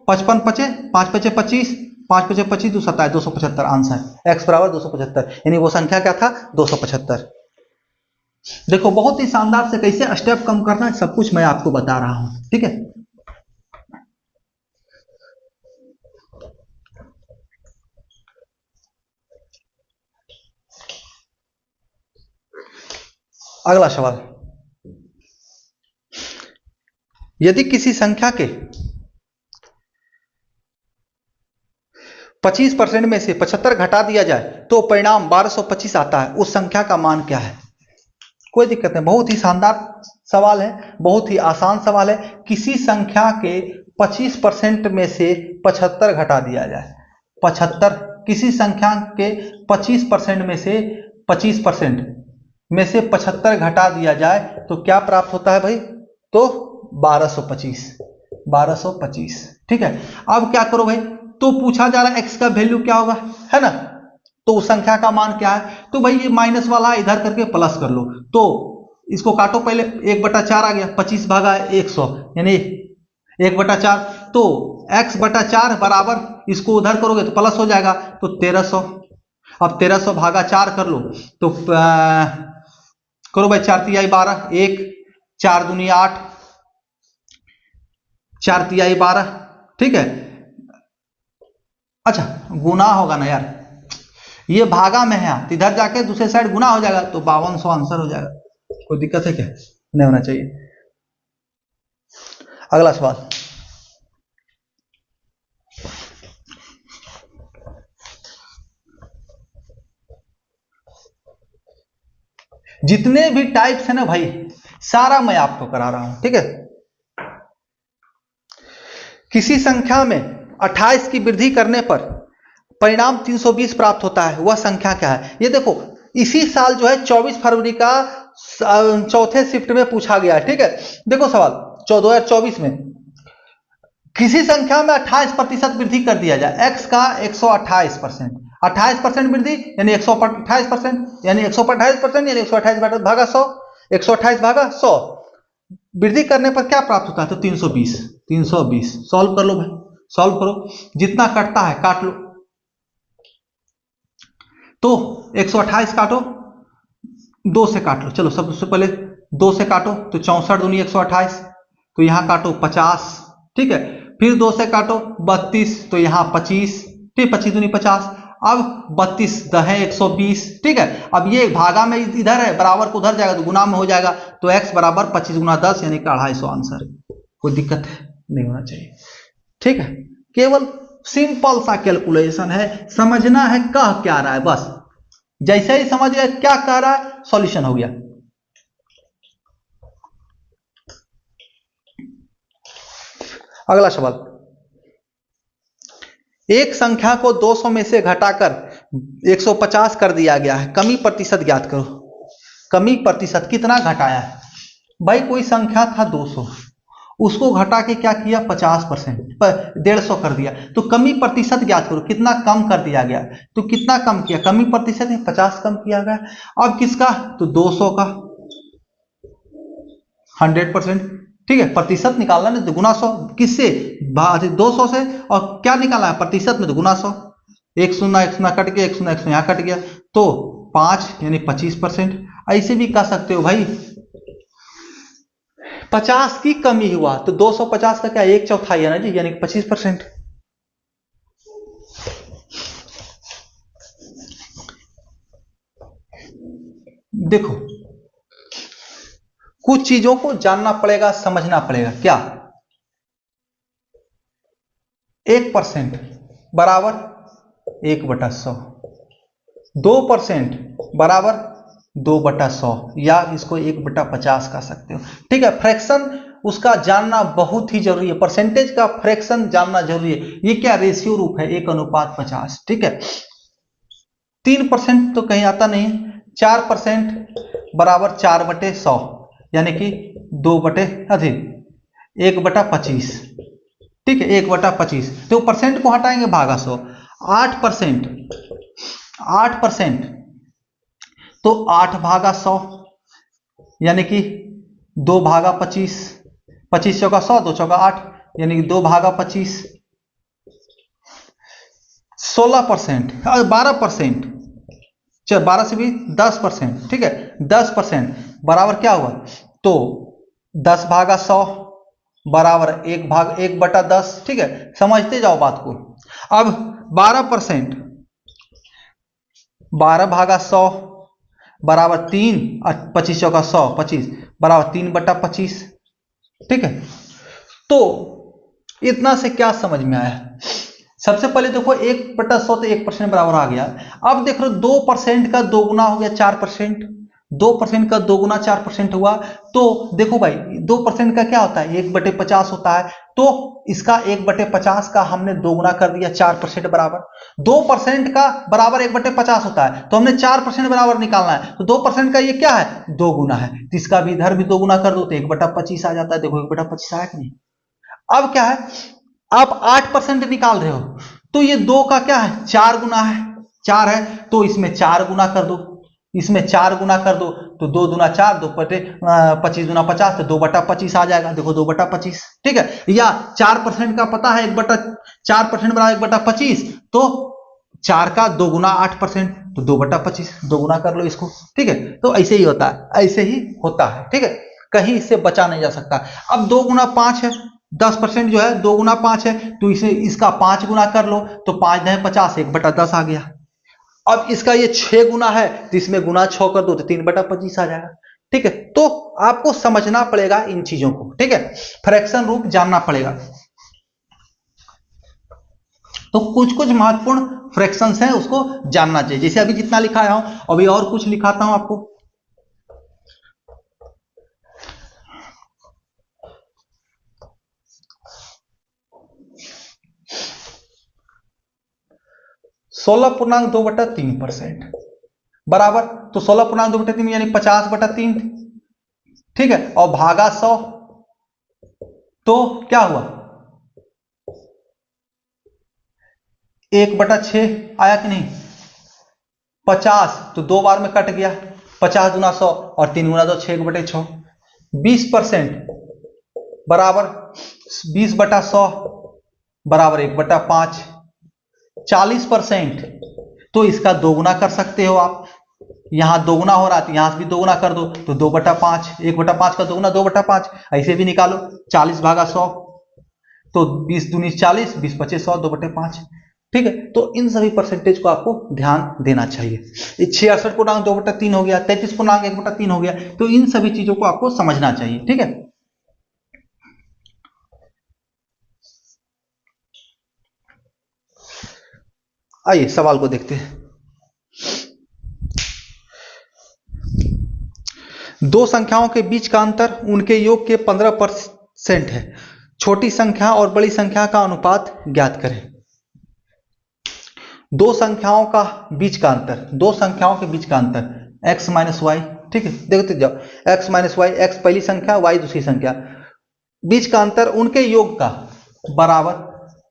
Speaker 1: 55 5 5 5 25, 5 5 25 2 27, 275 आंसर, x बराबर 275, यानी वो संख्या क्या था, 275। देखो बहुत ही शानदार से कैसे स्टेप कम करना है सब कुछ मैं आपको बता रहा हूं, ठीक है। अगला सवाल, यदि किसी संख्या के 25% में से 75 घटा दिया जाए तो परिणाम 1225 आता है, उस संख्या का मान क्या है। कोई दिक्कत नहीं, बहुत ही शानदार सवाल है, बहुत ही आसान सवाल है। किसी संख्या के 25% में से 75 घटा दिया जाए, 75, किसी संख्या के 25% में से 25% में से 75 घटा दिया जाए तो क्या प्राप्त होता है भाई, तो 1225, 1225, ठीक है। अब क्या करो भाई, तो पूछा जा रहा है x का वैल्यू क्या होगा, है ना, तो उस संख्या का मान क्या है, तो भाई ये माइनस वाला इधर करके प्लस कर लो, तो इसको काटो पहले, 1/4 आ गया, 25 भागा 100 यानी 1/4, तो x/4 बराबर, इसको उधर करोगे तो प्लस हो जाएगा, तो 1300। अब 1300 भागा 4 कर लो, तो करो भाई, 4 तिहाई 12, 1 4 दूनी 8, 4 तिहाई 12, ठीक है। अच्छा गुना होगा ना यार, ये भागा में है, तो इधर जाके दूसरे साइड गुना हो जाएगा, तो 5200 आंसर हो जाएगा। कोई दिक्कत है क्या, नहीं होना चाहिए। अगला सवाल, जितने भी टाइप्स है ना भाई, सारा मैं आपको करा रहा हूं, ठीक है। किसी संख्या में 28 की वृद्धि करने पर परिणाम 320 प्राप्त होता है, वह संख्या क्या है। ये देखो इसी साल जो है 24 फरवरी का चौथे शिफ्ट में पूछा गया है, ठीक है। देखो सवाल 2024 में किसी संख्या में 28% वृद्धि कर दिया जाए, x का 128%, 28% वृद्धि यानी 128%, यानी 128% यानी 128 भागा 100, 128 भागा 100 वृद्धि करने पर क्या प्राप्त होता है, तो 320, 320। सॉल्व कर लो भाई, सॉल्व करो, जितना कटता है काट लो, तो 128 काटो, 2 से काट लो, चलो सबसे पहले 2 से काटो, तो 64 दूनी 128, तो यहां काटो 50, ठीक है, फिर 2 से काटो 32, तो यहां 25, फिर 25 दूनी 50, अब 32 दहे 120, ठीक है। अब ये भागा में इधर है, बराबर को उधर जाएगा तो गुना में हो जाएगा, तो x बराबर 25 गुना 10 यानी 250 आंसर। कोई दिक्कत है, नहीं होना चाहिए, ठीक है। केवल सिंपल सा कैलकुलेशन है, समझना है कह क्या रहा है, बस जैसे ही समझ गए क्या कह रहा है, सॉल्यूशन हो गया। अगला सवाल, एक संख्या को 200 में से घटाकर 150 कर दिया गया है, कमी प्रतिशत ज्ञात करो। कमी प्रतिशत कितना घटाया है भाई, कोई संख्या था 200, उसको घटा के क्या किया 50%, 150 कर दिया, तो कमी प्रतिशत ज्ञात करो, कितना कम कर दिया गया, तो कितना कम किया, कमी प्रतिशत है 50 कम किया गया। अब किसका, तो 200 का 100%, ठीक है, प्रतिशत निकालना नहीं तो गुना 100, किससे 200 से, और क्या निकालना है प्रतिशत में, तो गुना 100, एक शून्य कट गया, एक शून्य यहाँ कट गया, तो 5 यानी 25%। ऐसे भी कह सकते हो भाई 50 की कमी हुआ तो 250 का क्या 1/4 है ना जी, यानी 25%। देखो कुछ चीजों को जानना पड़ेगा, समझना पड़ेगा। क्या 1% बराबर 1/100, 2% बराबर 2/100, या इसको 1/50 कह सकते हो। ठीक है, फ्रैक्शन उसका जानना बहुत ही जरूरी है, परसेंटेज का फ्रैक्शन जानना जरूरी है। ये क्या रेशियो रूप है, 1:50। ठीक है, 3% तो कहीं आता नहीं, 4% बराबर 4/100, यानी कि 1/25। ठीक है, 1/25, तो परसेंट को हटाएंगे भागा 100। 8%, 8% तो 8/100, यानी कि 2/25, 25 चौका 100, 2 चौका 8, यानी कि 2/25। 16%, 12%, चल 12 से भी 10%। ठीक है, 10% बराबर क्या हुआ, तो 10/100 बराबर 1/10। ठीक है, समझते जाओ बात को। अब 12%, 12/100 बराबर 3, 25 चौका 100, 25 बराबर 3/25। ठीक है, तो इतना से क्या समझ में आया? सबसे पहले देखो 1/100 तो 1% बराबर आ गया। अब देख लो 2% का 2 गुना हो गया 4%, 2% का 2 गुना 4% हुआ, तो देखो भाई 2% का क्या होता है, 1/50 होता है, तो इसका 1/50 का हमने 2 गुना कर दिया 4% बराबर। 2% का बराबर 1/50 होता है, तो हमने 4% बराबर निकालना है, तो 2% का ये क्या है, 2 गुना है, तो इसका भी इधर भी 2 गुना कर दो तो 1/25 आ जाता है। देखो 1/25 आया कि नहीं। अब क्या है, आप 8% निकाल रहे हो, तो ये 2 का क्या है, 4 गुना है, 4 है, तो इसमें 4 गुना कर दो, इसमें 4 गुना कर दो, तो 2 दूना 4, 2/25 दूना 50, तो 2/25 आ जाएगा। देखो 2/25। ठीक है, या 4% का पता है 4% बराबर 1/25, तो 4 का 2 गुना 8%, तो 2/25, 2 गुना कर लो इसको। ठीक है, तो ऐसे ही होता है, ऐसे ही होता है। ठीक है, कहीं इससे बचा नहीं जा सकता। अब 2 गुना 5 है, 10% जो है 2 गुना 5 है, तो इसे इसका 5 गुना कर लो, तो 5 10 50, 1/10 आ गया। अब इसका ये 6 गुना है, तो इसमें गुना 6 कर दो तो 3/25 आ जाएगा। ठीक है, तो आपको समझना पड़ेगा इन चीजों को। ठीक है, फ्रैक्शन रूप जानना पड़ेगा। तो कुछ कुछ महत्वपूर्ण फ्रैक्शंस हैं, उसको जानना चाहिए। जैसे अभी जितना लिखाया हूं, अभी और कुछ लिखाता हूं आपको। सोलह पूर्णांक 2/3% बराबर, तो 16.2/3 यानी 50/3। ठीक है, और भागा 100, तो क्या हुआ, 1/6 आया कि नहीं। 50 तो 2 बार में कट गया, 50 गुना 100 और 3 गुना 2, 6/6। 20% बराबर 20/100 बराबर 1/5। 40%, तो इसका 2 गुना कर सकते हो आप, यहां 2 गुना हो रहा है, यहां से भी 2 गुना कर दो, तो 2/5, 1/5 का 2 गुना 2/5, ऐसे भी निकालो। 40/100, तो 20 दूनी 40, 20 25 100, 2/5। ठीक है, तो इन सभी परसेंटेज को आपको ध्यान देना चाहिए। 66.2/3 हो गया, 33.1/3 हो गया, तो इन सभी चीजों को आपको समझना चाहिए। ठीक है, आइए सवाल को देखते हैं। दो संख्याओं के बीच का अंतर उनके योग के 15% है। छोटी संख्या और बड़ी संख्या का अनुपात ज्ञात करें। दो संख्याओं का बीच का अंतर, दो संख्याओं के बीच का अंतर x माइनस वाई। ठीक है, देखते जाओ, x माइनस वाई, एक्स पहली संख्या, y दूसरी संख्या, बीच का अंतर उनके योग का बराबर,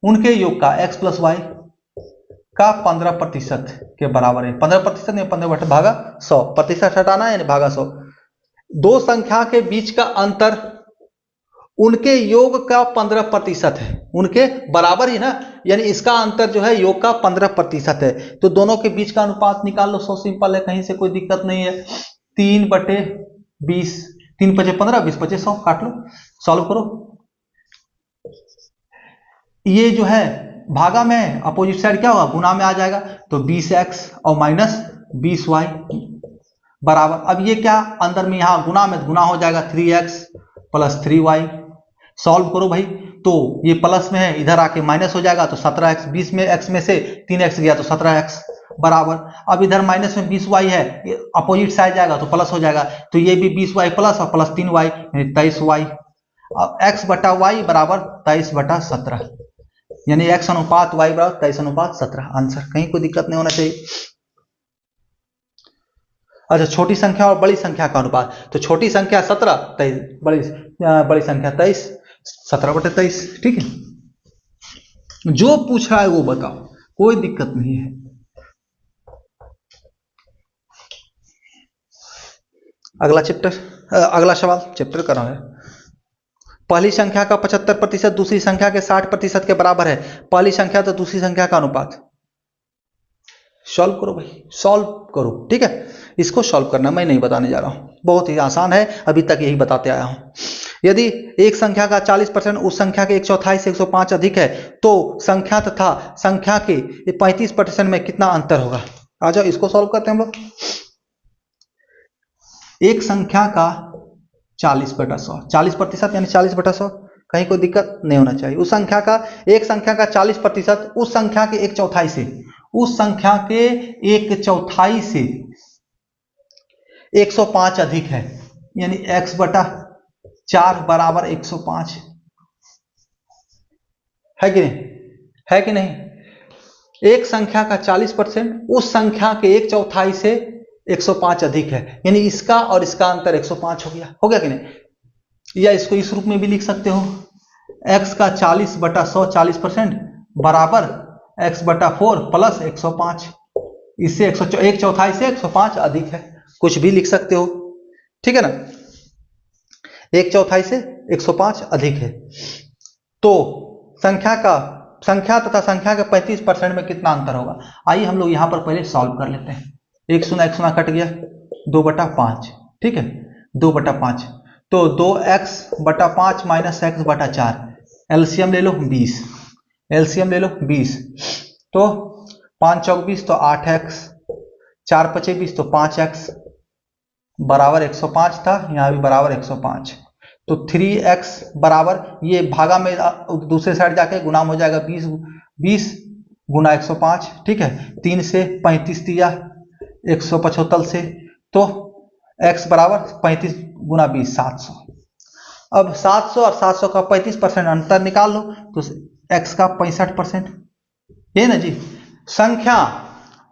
Speaker 1: उनके योग का x प्लस वाई का 15% के बराबर है। 15% नहीं, 15/100, प्रतिशत हटाना है यानी भागा 100। दो संख्या के बीच का अंतर उनके योग का 15% है, उनके बराबर ही ना, यानी इसका अंतर जो है योग का 15% है। तो दोनों के बीच का अनुपात निकाल लो, सो सिंपल है, कहीं से कोई दिक्कत नहीं है। 3/20, 3×5 = 15, 20×5 = 100, काट लो, सॉल्व करो। ये जो है भागा में अपोजिट साइड क्या होगा, गुना में आ जाएगा, तो 20x और -20y बराबर, अब ये क्या अंदर में यहां गुना में गुना हो जाएगा, 3x + 3y। सॉल्व करो भाई, तो ये प्लस में है, इधर आके माइनस हो जाएगा, तो 17x, 20 में x में से 3x गया तो 17x बराबर, अब इधर माइनस में 20y है, अपोजिट साइड जाएगा तो प्लस हो जाएगा, तो ये भी 20y प्लस और प्लस 3y यानी 23y। अब x/y बराबर 23/17, यानी x अनुपात y बराबर 23:17। आंसर, कहीं कोई दिक्कत नहीं होना चाहिए। अच्छा, छोटी संख्या और बड़ी संख्या का अनुपात, तो छोटी संख्या 17, 23, बड़ी संख्या 23, 17/23। ठीक है, जो पूछ रहा है वो बताओ, कोई दिक्कत नहीं है। अगला चैप्टर, अगला सवाल चैप्टर कर रहा है। पहली संख्या का 75% दूसरी संख्या के 60% के बराबर है। पहली संख्या तो दूसरी संख्या का अनुपात। सॉल्व करो भाई, सॉल्व करो। ठीक है, इसको सॉल्व करना मैं नहीं बताने जा रहा हूं, बहुत ही आसान है, अभी तक यही बताते आया हूं। यदि एक संख्या का 40% उस संख्या के 1/4 से 105 अधिक है, तो संख्या तथा संख्या के 35% में कितना अंतर होगा। आ जाओ, इसको सॉल्व करते हैं हम लोग। एक संख्या का 40/100, 40% यानी 40/100, कहीं कोई दिक्कत नहीं होना चाहिए। उस संख्या का, एक संख्या का 40% उस संख्या के 1/4 से, उस संख्या के 1/4 से 105 अधिक है, यानी x/4 बराबर 105 है कि नहीं, है कि नहीं। एक संख्या का 40% उस संख्या के 1/4 से 105 अधिक है, यानी इसका और इसका अंतर 105 हो गया कि नहीं। या इसको इस रूप में भी लिख सकते हो, x का 40/100 40% बराबर x/4 प्लस 105, इससे 1/4 से 105 अधिक है, कुछ भी लिख सकते हो। ठीक है ना, 1/4 से 105 अधिक है, तो संख्या तथा संख्या के 35% में कितना अंतर होगा। आइए हम लोग यहां पर पहले सॉल्व कर लेते हैं। 1 0 कट गया, 2/5। ठीक है, 2/5, तो 2x/5 माइनस x/4, एलसीएम ले लो 20, एलसीएम ले लो 20, तो 5 चौक 20, तो 8x, 4 5 20, तो 5x बराबर 105 था, यहां भी बराबर 105, तो 3x बराबर, ये भागा में दूसरे साइड जाके गुना हो जाएगा, 20 गुना 105। ठीक है, 3 से 35 दिया 175 से, तो x बराबर 35 गुना 20 700। अब 700 और 700 का 35% अंतर निकाल लो, तो x का 65%, ये ना जी। संख्या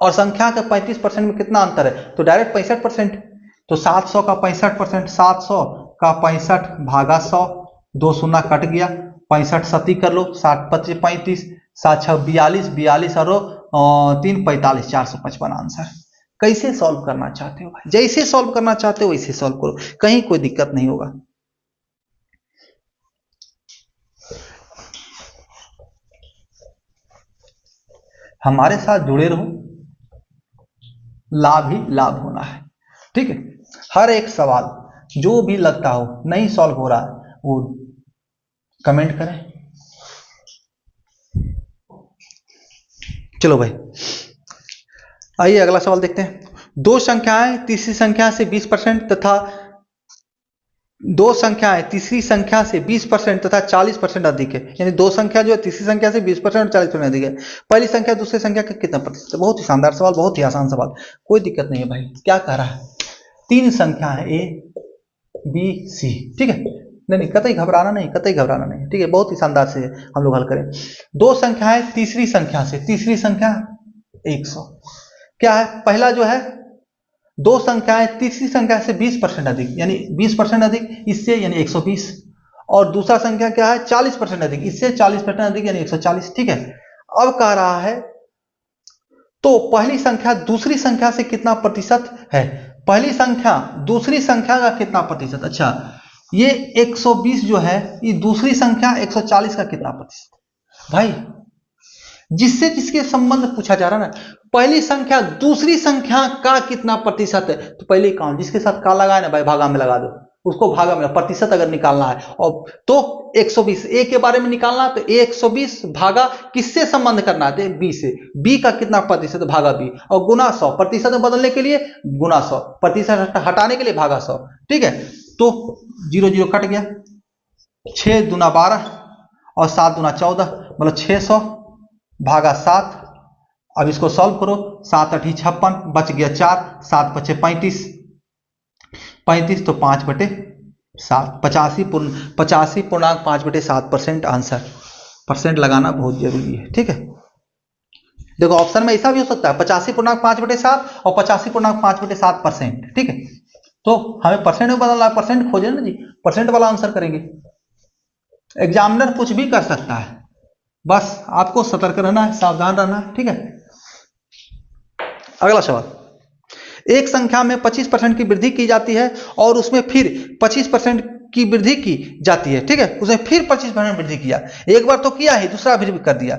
Speaker 1: और संख्या के 35% में कितना अंतर है, तो डायरेक्ट 65%, तो 700 का 65%, 700 का 65 भागा 100, 2 शून्य कट गया, 65 सती कर लो, 7 5 35, 7 6 42, 42 और 3 45, 455 आंसर। कैसे सॉल्व करना चाहते हो, जैसे सॉल्व करना चाहते हो वैसे सॉल्व करो, कहीं कोई दिक्कत नहीं होगा। हमारे साथ जुड़े रहो, लाभ ही लाभ होना है। ठीक है, हर एक सवाल जो भी लगता हो नहीं सॉल्व हो रहा है वो कमेंट करें। चलो भाई, आइए अगला सवाल देखते हैं। दो संख्याएं तीसरी संख्या से 20% तथा दो संख्याएं तीसरी संख्या से 20% तथा 40% अधिक है, यानी दो संख्या जो है तीसरी संख्या से 20% और 40% अधिक है। पहली संख्या दूसरी संख्या का कितना प्रतिशत है। बहुत ही शानदार सवाल, बहुत ही आसान सवाल, कोई दिक्कत नहीं है भाई। क्या कह रहा है, तीन संख्या है ए बी सी। ठीक है, नहीं कतई घबराना नहीं, कतई घबराना नहीं। ठीक है, बहुत ही शानदार से हम लोग हल करें। दो संख्याएं तीसरी संख्या से, तीसरी संख्या 100, क्या है पहला जो है, दो संख्याएं तीसरी संख्या से 20% अधिक, यानी 20% अधिक इससे, यानी 120, और दूसरा संख्या क्या है 40% अधिक इससे, 40% अधिक यानी 140। ठीक है, अब कह रहा है तो पहली संख्या दूसरी संख्या से कितना प्रतिशत है, पहली संख्या दूसरी संख्या का कितना प्रतिशत। अच्छा, ये 120 जो है, ये दूसरी संख्या 140 का कितना प्रतिशत भाई? जिससे जिसके संबंध पूछा जा रहा है ना, पहली संख्या दूसरी संख्या का कितना प्रतिशत है, तो पहले काउंट, जिसके साथ का लगाए ना भाई भागा में लगा दो, उसको भागा में प्रतिशत अगर निकालना है, और तो 120 ए के बारे में निकालना, तो 120 भागा किससे संबंध करना है, बी से, बी का कितना प्रतिशत भागा बी, और गुना 100, प्रतिशत में बदलने के लिए गुना 100, प्रतिशत हटाने के लिए भागा 100। ठीक है, तो 0 0 कट गया, 6 दूना 12 और 7 दूना 14, मतलब 600 भागा 7। अब इसको सॉल्व करो, 7 8 56, बच गया 4, 7 5 35, 35 तो 5/7, 85.5/7% आंसर। परसेंट लगाना बहुत जरूरी है। ठीक है, देखो ऑप्शन में ऐसा भी हो सकता है 85.5/7 और 85.5/7%। ठीक है, तो हमें परसेंट में बदलना है, परसेंट खोजे ना जी, परसेंट वाला आंसर करेंगे। एग्जामिनर कुछ भी कर सकता है, बस आपको सतर्क रहना है, सावधान रहना है। ठीक है, अगला सवाल, एक संख्या में 25% की वृद्धि की जाती है और उसमें फिर 25% की वृद्धि की जाती है। ठीक है, उसमें फिर 25% वृद्धि किया, एक बार तो किया है, दूसरा भी कर दिया।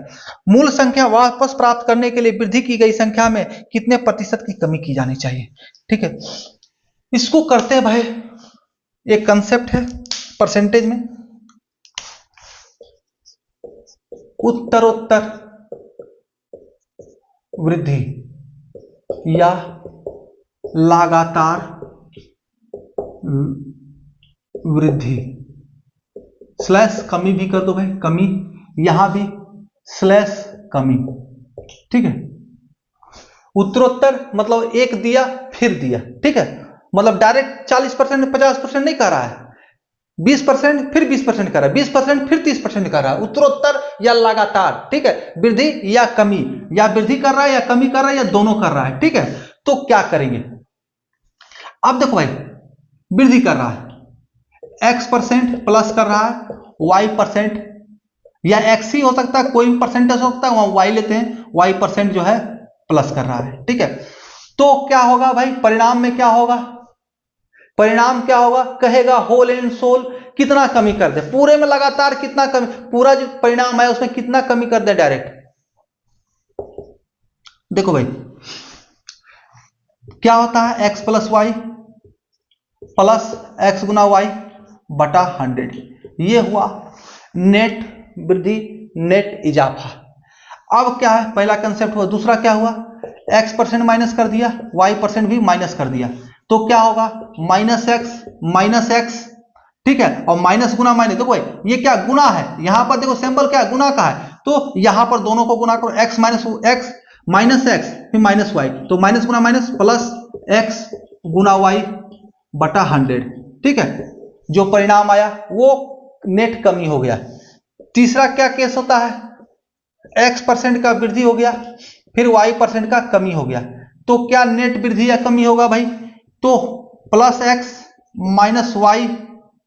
Speaker 1: मूल संख्या वापस प्राप्त करने के लिए वृद्धि की गई संख्या में कितने प्रतिशत की कमी की जानी चाहिए। ठीक है, इसको करते हैं भाई, एक कंसेप्ट है परसेंटेज में, उत्तरोत्तर वृद्धि या लगातार वृद्धि, स्लैश कमी भी कर दो भाई, कमी, यहां भी स्लैश कमी। ठीक है, उत्तरोत्तर मतलब एक दिया फिर दिया। ठीक है, मतलब डायरेक्ट 40% 50% नहीं कर रहा है, 20% फिर 20% कर रहा है, 20% फिर 30% कर रहा है, उत्तरोत्तर या लगातार। ठीक है, वृद्धि या कमी, या वृद्धि कर रहा है या कमी कर रहा है या दोनों कर रहा है। ठीक है, तो क्या करेंगे, अब देखो भाई, वृद्धि कर रहा है, x% प्लस कर रहा है, y% या x ही हो सकता है, कोई भी परसेंटेज हो सकता है, वहां y लेते हैं, y% जो है प्लस कर रहा है। ठीक है, तो क्या होगा भाई, परिणाम में क्या होगा, परिणाम क्या होगा, कहेगा होल एंड सोल कितना कमी कर दे, पूरे में लगातार कितना कमी, पूरा जो परिणाम है उसमें कितना कमी कर दे डायरेक्ट। देखो भाई क्या होता है, x plus y plus x गुना वाई बटा 100, ये हुआ नेट वृद्धि, नेट इजाफा। अब क्या है, पहला कंसेप्ट हुआ, दूसरा क्या हुआ, x% माइनस कर दिया, y% भी माइनस कर दिया, तो क्या होगा, माइनस एक्स। ठीक है, और माइनस गुना माइनस, देखो भाई ये क्या गुना है, यहां पर देखो सिंबल क्या है, गुना का है, तो यहां पर दोनों को गुना करो, x माइनस एक्स फिर माइनस वाई, तो माइनस गुना माइनस प्लस x गुना वाई बटा 100। ठीक है, जो परिणाम आया वो नेट कमी हो गया। तीसरा क्या केस होता है, x% का वृद्धि हो गया, फिर y% का कमी हो गया, तो क्या नेट वृद्धि या कमी होगा भाई, तो प्लस x माइनस वाई।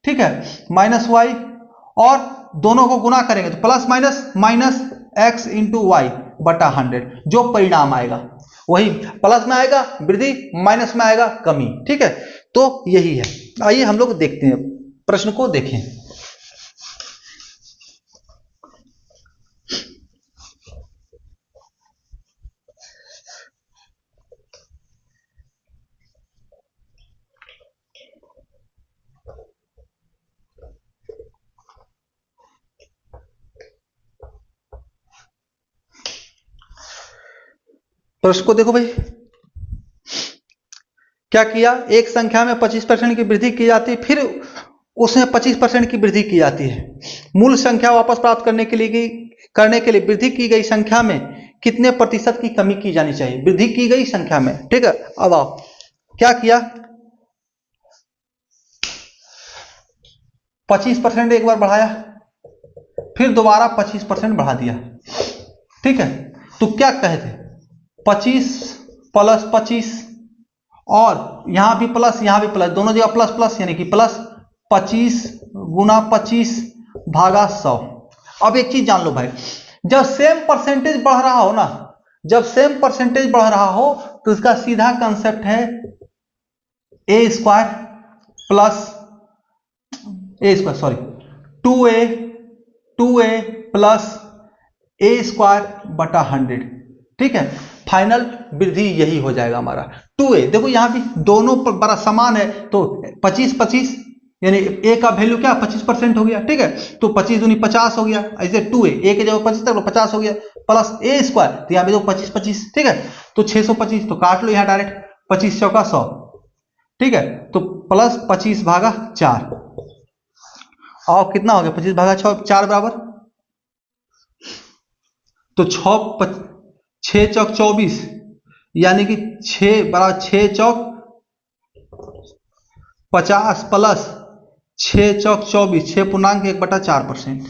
Speaker 1: ठीक है, माइनस वाई, और दोनों को गुना करेंगे तो plus minus x into y बटा 100, जो परिणाम आएगा वही प्लस में आएगा वृद्धि, माइनस में आएगा कमी। ठीक है, तो यही है। आइए हम लोग देखते हैं, प्रश्न को देखें। प्रश्न को देखो भाई, क्या किया, एक संख्या में 25% की वृद्धि की जाती है, फिर उसमें 25% की वृद्धि की जाती है। मूल संख्या वापस प्राप्त करने के लिए वृद्धि की गई संख्या में कितने प्रतिशत की कमी की जानी चाहिए, वृद्धि की गई संख्या में। ठीक है, अब आओ क्या किया, 25% एक बार बढ़ाया, फिर दोबारा 25% बढ़ा दिया। ठीक है, तो क्या कहे थे, 25 प्लस 25, और यहां भी प्लस यहां भी प्लस, दोनों जगह प्लस प्लस, यानी कि प्लस 25 गुना 25 भागा 100। अब एक चीज जान लो भाई, जब सेम परसेंटेज बढ़ रहा हो ना, जब सेम परसेंटेज बढ़ रहा हो तो इसका सीधा कंसेप्ट है a² प्लस ए स्क्वायर सॉरी 2a प्लस ए स्क्वायर बटा 100, ठीक है। फाइनल वृद्धि यही हो जाएगा हमारा 2a। देखो यहां भी दोनों पर बड़ा समान है, तो 25 यानी a का वैल्यू क्या 25% हो गया, ठीक है। तो 25 दूनी 50 हो गया, ऐसे 2a a के जगह 25 तक 50 हो गया, प्लस ए स्क्वायर, तो यहाँ पे देखो 25, ठीक है। तो 625, तो काट लो यहाँ डायरेक्ट, 25 चौका 100, ठीक है। तो प्लस 25 भागा 4, और कितना हो गया 25 भागा 4 बराबर, तो 6 चौक 24, यानी कि 6 बराबर 6 चौक 50 प्लस 6 चौक 24, 6.1/4%,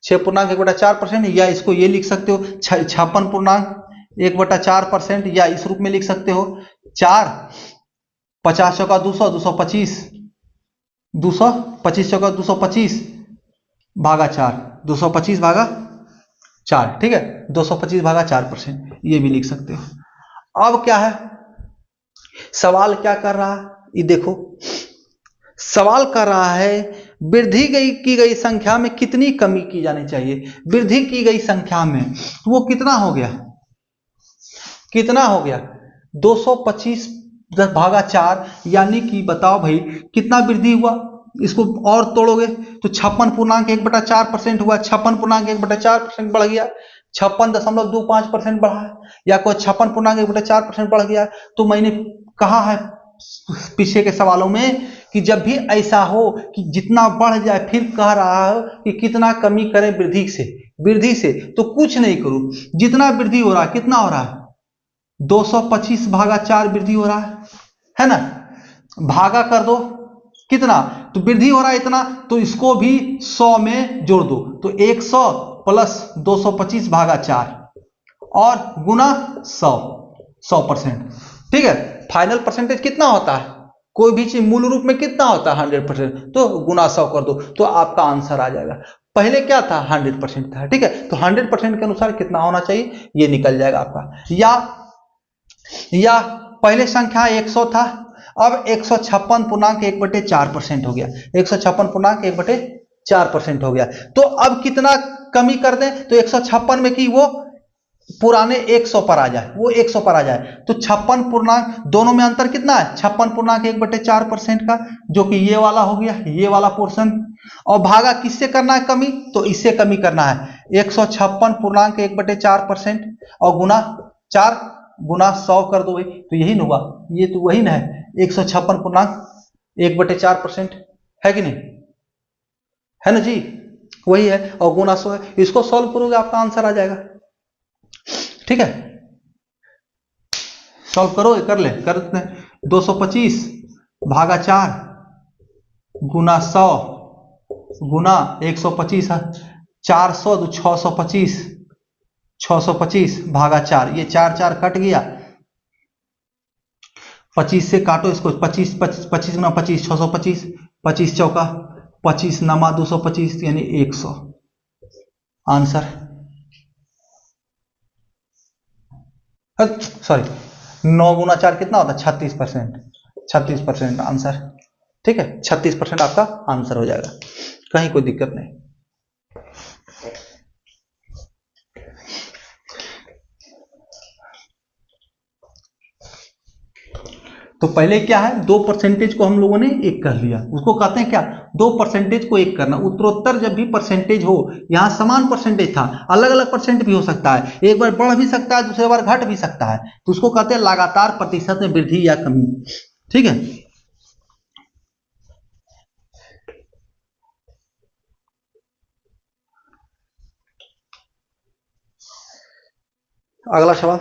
Speaker 1: 6.1/4%, या इसको ये लिख सकते हो 56.1/4%, या इस रूप में लिख सकते हो 4 50 चौका 200, 225, 225 चौका 225 भागा 4, 225 भागा 4, ठीक है। 225 भागा 4%, ये भी लिख सकते हो। अब क्या है, सवाल क्या कर रहा है, ये देखो सवाल कर रहा है वृद्धि की गई संख्या में कितनी कमी की जानी चाहिए। वृद्धि की गई संख्या में वो कितना हो गया, कितना हो गया 225 भागा 4, यानी कि बताओ भाई कितना वृद्धि हुआ, इसको और तोड़ोगे तो 56.1/4% हुआ, 56.1/4% बढ़ गया, 56.25% बढ़ा, या कोई 56.1/4% बढ़ गया। तो मैंने कहा है पीछे के सवालों में कि जब भी ऐसा हो कि जितना बढ़ जाए, फिर कह रहा है कि कितना कमी करें वृद्धि से, वृद्धि से तो कुछ नहीं करूं, जितना वृद्धि हो रहा है, कितना हो रहा है 225 भागा 4 वृद्धि हो रहा है ना, भागा कर दो कितना, तो वृद्धि हो रहा है इतना, तो इसको भी 100 में जोड़ दो, तो 100 प्लस 225 भागा 4 और गुना 100%, ठीक है। फाइनल परसेंटेज कितना होता है, कोई भी चीज मूल रूप में कितना होता है 100%, तो गुना 100 कर दो, तो आपका आंसर आ जाएगा। पहले क्या था 100% था, ठीक है, तो 100% के अनुसार कितना होना चाहिए ये निकल जाएगा आपका। या पहले संख्या 100 था, अब 156.1/4% हो गया, 156.1/4% हो गया, तो अब कितना कमी कर दें, तो 156 में कि वो पुराने 100 पर आ जाए, वो 100 पर आ जाए, तो 56 पूर्णांक, दोनों में अंतर कितना है 56.1/4% का, जो कि ये वाला हो गया, ये वाला पोर्शन, और भागा किससे करना है कमी, तो इससे कमी करना है 156.1/4% और गुना 4 गुना 100 कर दो भाई, तो यही ना हुआ, ये तो वही ना है 156.1/4% है कि नहीं, है ना जी, वही है, और गुना 100 है, इसको सॉल्व करोगे आपका आंसर आ जाएगा, ठीक है। सॉल्व करो, कर ले, कर देते हैं 225 भागा 4 गुना 100 गुना 125 है, 400 तो 625, 625 भागा 4, ये 4 4 कट गया, 25 से काटो इसको, 25 25 25 गुना 25 625, 25 चौका 25 नमा 225, यानी 100 आंसर, सॉरी 9 गुना 4 कितना होता है 36%, 36% आंसर, ठीक है, 36% आपका आंसर हो जाएगा, कहीं कोई दिक्कत नहीं। तो पहले क्या है 2% को हम लोगों ने एक कर लिया, उसको कहते हैं क्या 2% को एक करना। उत्तरोत्तर जब भी परसेंटेज हो, यहां समान परसेंटेज था, अलग अलग परसेंट भी हो सकता है, एक बार बढ़ भी सकता है, दूसरी बार घट भी सकता है, तो उसको कहते हैं लगातार प्रतिशत में वृद्धि या कमी, ठीक है। अगला सवाल,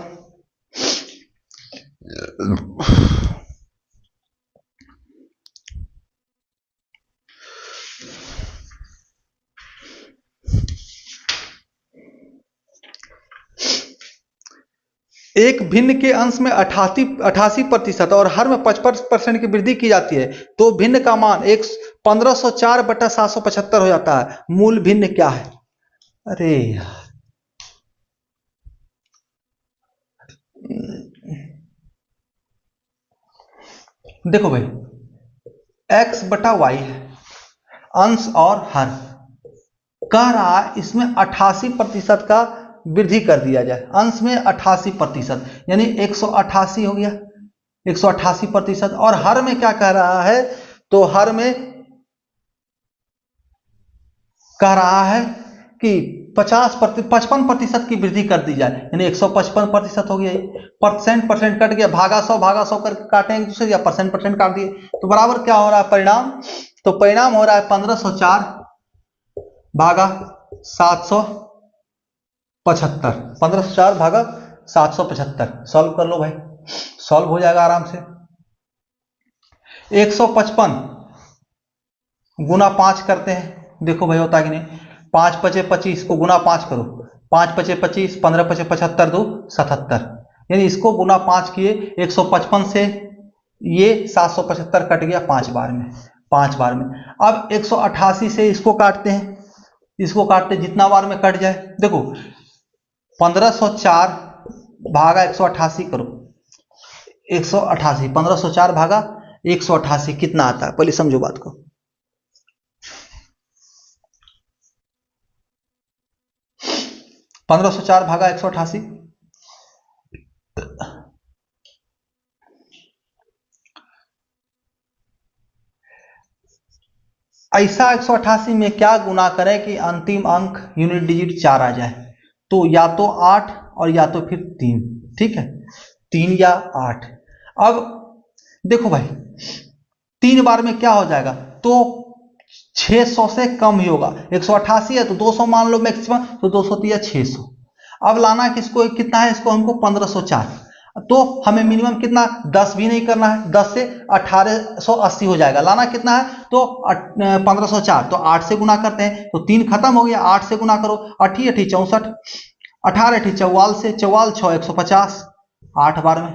Speaker 1: एक भिन्न के अंश में 88% और हर में 55% की वृद्धि की जाती है, तो भिन्न का मान 1504/775 हो जाता है, मूल भिन्न क्या है। अरे यार, देखो भाई x/y है, अंश और हर कह रहा है इसमें 88% का वृद्धि कर दिया जाए। अंश में 88% यानी 188 हो गया, 188%। और हर में क्या कह रहा है, तो हर में कह रहा है कि 55% की वृद्धि कर दी जाए, यानी 155% हो गया। परसेंट कट गया, भागा 100 करके काटे एक दूसरे, या परसेंट काट दिए, तो बराबर क्या हो रहा है परिणाम, तो परिणाम हो रहा है 1504 भागा 775। 1504 भागा 775 सॉल्व कर लो भाई, सॉल्व हो जाएगा आराम से। 155 गुना 5 करते हैं, देखो भाई होता है कि नहीं, 5 पचे 25 को गुना 5 करो, 5 पचे 25, 15 पचे 75, 2 77, यानी इसको गुना 5 किए, 155 से ये 775 कट गया 5 बार में, 5 बार में। अब 188 से इसको काटते हैं, इसको काटते जितना बार में कट जाए, देखो 1504 भागा 188 करो, 188, 1504 भागा 188 कितना आता है, पहले समझो बात को। 1504 भागा 188, ऐसा 188 में क्या गुना करें कि अंतिम अंक यूनिट डिजिट 4 आ जाए, तो या तो 8 और या तो फिर 3, ठीक है, 3 या 8। अब देखो भाई 3 बार में क्या हो जाएगा, तो 600 से कम ही होगा, 188 है तो 200 मान लो मैक्सिमम, तो 200 या 600। अब लाना किसको, कितना है इसको हमको 1504, तो हमें मिनिमम कितना 10 भी नहीं करना है, 10 से 1880 हो जाएगा। लाना कितना है, तो 1504, तो 8 से गुना करते हैं, तो 3 खत्म हो गया, 8 से गुना करो, 8 8 64, 18 8 44 से 44 6 150, 8 बार में,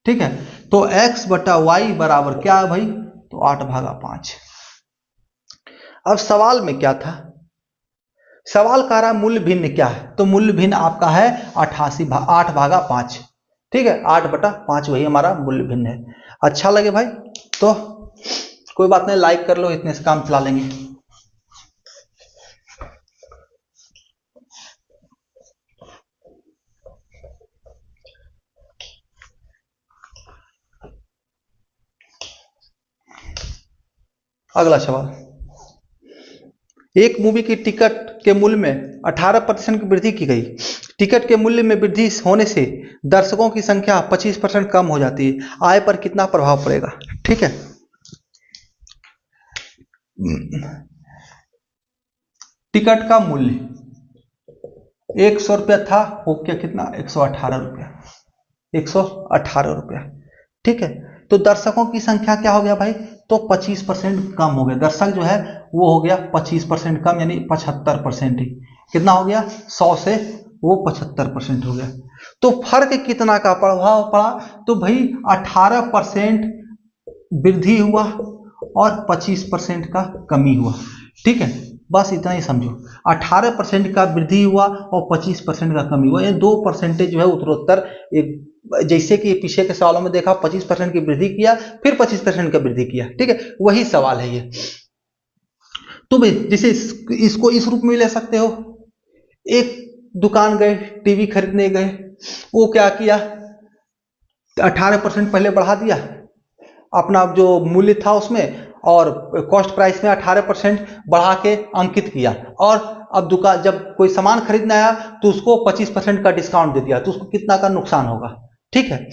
Speaker 1: ठीक है। तो x बटा वाई बराबर क्या है भाई, तो 8 भागा 5। अब सवाल में क्या था, सवाल कह रहा है मूल्य भिन्न क्या है, तो मूल्य भिन्न आपका है 8 भागा 5, ठीक है, 8 बटा 5 वही हमारा मूल्य भिन्न है। अच्छा लगे भाई तो कोई बात नहीं, लाइक कर लो, इतने से काम चला लेंगे। अगला सवाल, एक मूवी की टिकट के मूल्य में 18% की वृद्धि की गई। टिकट के मूल्य में वृद्धि होने से दर्शकों की संख्या 25% कम हो जाती है, आय पर कितना प्रभाव पड़ेगा, ठीक है। टिकट का मूल्य 100 रुपया था, हो गया कितना 118 रुपया, 118 रुपया, ठीक है। तो दर्शकों की संख्या क्या हो गया भाई, तो 25% कम हो गया, दर्शक जो है वो हो गया 25% कम, यानी 75% ही, कितना हो गया 100 से वो 75% हो गया। तो फर्क कितना का प्रभाव पड़ा, तो भाई 18% वृद्धि हुआ और 25% का कमी हुआ, ठीक है, बस इतना ही समझो। 18% का वृद्धि हुआ और 25% का कमी हुआ, ये 2% जो है उत्तरोत्तर, एक जैसे कि पीछे के सवालों में देखा 25% की वृद्धि किया फिर 25% का वृद्धि किया, ठीक है, वही सवाल है ये। तो भाई जैसे इसको इस रूप में ले सकते हो, एक दुकान गए टीवी खरीदने गए, वो क्या किया 18% पहले बढ़ा दिया अपना जो मूल्य था उसमें, और कॉस्ट प्राइस में 18% बढ़ा के अंकित किया, और अब दुकान जब कोई सामान खरीदने आया तो उसको 25% का डिस्काउंट दे दिया, तो उसको कितना का नुकसान होगा, ठीक है।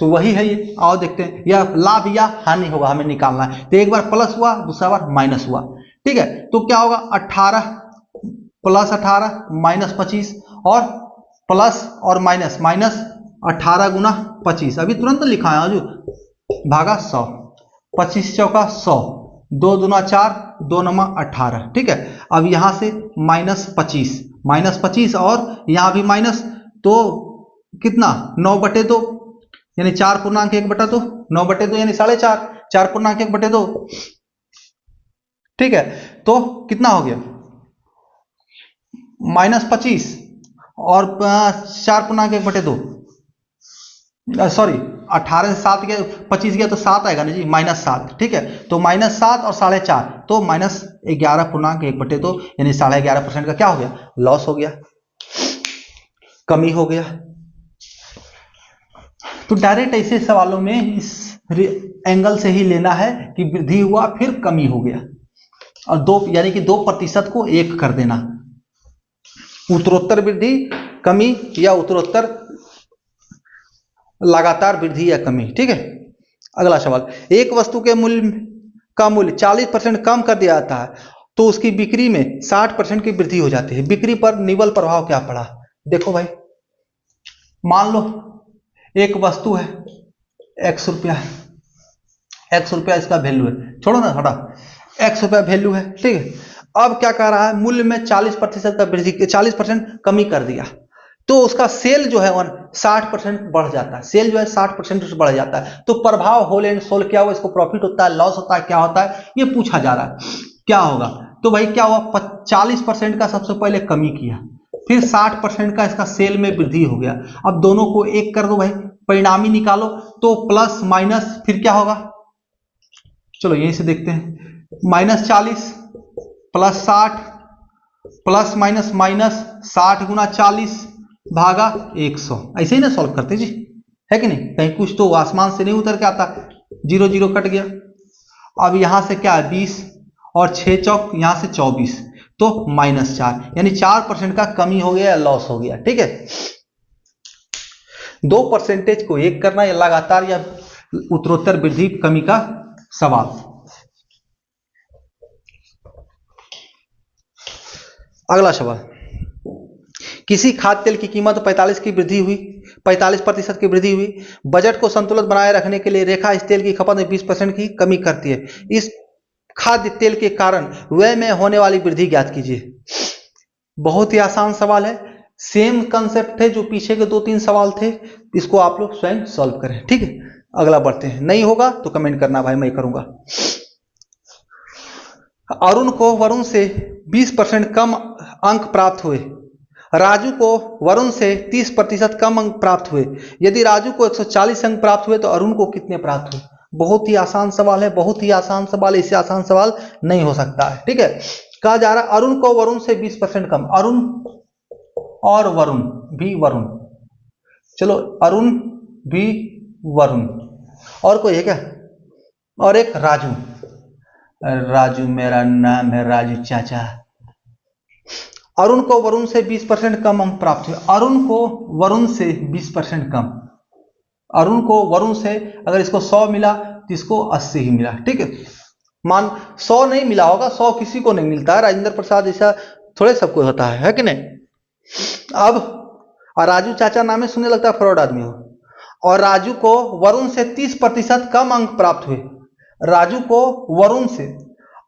Speaker 1: तो वही है ये, आओ देखते हैं, या लाभ या हानि होगा हमें निकालना है। तो एक बार प्लस हुआ, दूसरा बार माइनस हुआ, ठीक है। तो क्या होगा 18 प्लस 18 माइनस 25, और प्लस और माइनस, माइनस 18 गुना 25, अभी तुरंत लिखा है जो भागा 100, 25 चौका 100, 2 दूना 4, 2 नमा 18, ठीक है। अब यहां से माइनस 25 और यहां भी माइनस, तो कितना 9/2, यानी 4.1/2, 9/2 यानी 4.5, 4.1/2, ठीक है। तो कितना हो गया -25 और 4.1/2, सॉरी 18 से 7 गया, 25 गया तो 7 आएगा ना जी, -7, ठीक है। तो -7 और 4.5 तो -11.1/2, यानी 11.5% का क्या हो गया, लॉस हो गया, कमी हो गया। तो डायरेक्ट ऐसे सवालों में इस एंगल से ही लेना है कि वृद्धि हुआ फिर कमी हो गया, और 2 यानी कि 2% को 1 कर देना, उत्तरोत्तर वृद्धि कमी या उत्तरोत्तर लगातार वृद्धि या कमी, ठीक है। अगला सवाल, एक वस्तु के मूल्य का मूल्य 40% कम कर दिया जाता है तो उसकी बिक्री में 60% की वृद्धि हो जाती है, बिक्री पर निवल प्रभाव क्या पड़ा। देखो भाई, मान लो एक वस्तु है, x रुपया है, x रुपया इसका वैल्यू है, छोड़ो ना हटा, x रुपया वैल्यू है, ठीक है। अब क्या कर रहा है, मूल्य में 40% का वृद्धि, 40% कमी कर दिया, तो उसका सेल जो है 60% बढ़ जाता है, सेल जो है 60% बढ़ जाता है, तो प्रभाव होल एंड सोल क्या हुआ, इसको प्रॉफिट होता है, लॉस होता है, क्या होता है, ये पूछा जा रहा है, क्या होगा। तो भाई क्या हुआ, 40% का सबसे पहले कमी किया, फिर 60% का इसका सेल में वृद्धि हो गया। अब दोनों को 1 कर दो भाई, परिणामी निकालो, तो प्लस माइनस फिर क्या होगा, चलो यहीं से देखते हैं, -40 + 60 प्लस माइनस माइनस 60 × 40 भागा 100, ऐसे ही ना सॉल्व करते जी, है कि नहीं, कहीं कुछ तो आसमान से नहीं उतर के आता, 0 0 कट गया। अब यहां से क्या है 20 और 6 चौक यहां से 24, तो -4, यानी 4% का कमी हो गया, लॉस हो गया, ठीक है। 2% को 1 करना या लगातार या उत्तरोत्तर वृद्धि कमी का सवाल। अगला सवाल, किसी खाद्य तेल की कीमत 45 की वृद्धि हुई, 45% की वृद्धि हुई, बजट को संतुलित बनाए रखने के लिए रेखा इस तेल की खपत में 20% की कमी करती है, इस खाद्य तेल के कारण व्यय में होने वाली वृद्धि ज्ञात कीजिए। बहुत ही आसान सवाल है, सेम कंसेप्ट है जो पीछे के 2-3 सवाल थे, इसको आप लोग स्वयं सॉल्व करें, ठीक है। अगला बढ़ते हैं, नहीं होगा तो कमेंट करना भाई, मैं करूंगा। अरुण को वरुण से 20% कम अंक प्राप्त हुए, राजू को वरुण से 30% कम अंक प्राप्त हुए, यदि राजू को 140 अंक प्राप्त हुए तो अरुण को कितने प्राप्त हुए। बहुत ही आसान सवाल है, बहुत ही आसान सवाल, इससे आसान सवाल नहीं हो सकता है, ठीक है। कहा जा रहा है अरुण को वरुण से 20% कम, अरुण और वरुण भी वरुण, चलो अरुण भी वरुण, और कोई है क्या, और एक राजू, राजू मेरा नाम है राजू चाचा। अरुण को वरुण से 20% कम अंक प्राप्त हुए, अरुण को वरुण से 20% कम, अरुण को वरुण से अगर इसको 100 मिला तो इसको 80 ही मिला, ठीक है। मान 100 नहीं मिला होगा, 100 किसी को नहीं मिलता है, राजेंद्र प्रसाद ऐसा थोड़े सबको होता है कि नहीं। अब राजू चाचा नाम में सुनने लगता है फ्रॉड आदमी हो, और राजू को वरुण से 30% कम अंक प्राप्त हुए, राजू को वरुण से,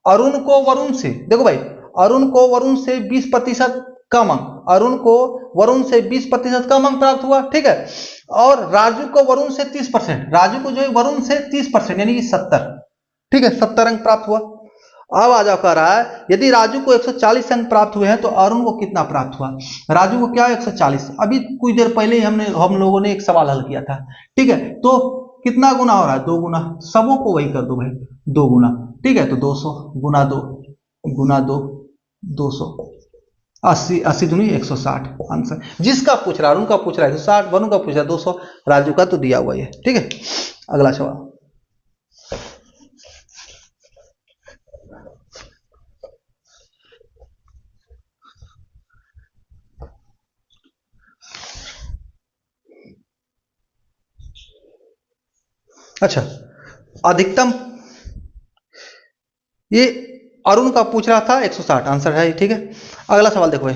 Speaker 1: अरुण को वरुण से, देखो भाई अरुण को वरुण से 20% कम अंक, अरुण को वरुण से 20% कम अंक प्राप्त हुआ, ठीक है। और राजू को वरुण से 30%, राजू को जो है वरुण से 30% यानी कि 70, ठीक है, 70 अंक प्राप्त हुआ। अब आ जाओ, कह रहा है यदि राजू को 140 अंक प्राप्त हुए हैं तो अरुण को कितना प्राप्त हुआ। राजू को क्या 140, अभी कुछ देर पहले ही हम लोगों ने एक सवाल हल किया था, ठीक है। तो कितना गुना हो रहा है, 2 गुना, सबों को वही कर दो भाई, 2 गुना, ठीक है। तो 200 गुना 2 गुना 2 200, 80 80 दूनी 160, आंसर जिसका पूछ रहा है, अरुण का पूछ रहा है 160, वरुण का पूछ रहा है 200, राजू का तो दिया हुआ है, ठीक है। अगला सवाल, अच्छा अधिकतम, ये अरुण का पूछ रहा था 160, आंसर है, ठीक है। अगला सवाल देखो भाई,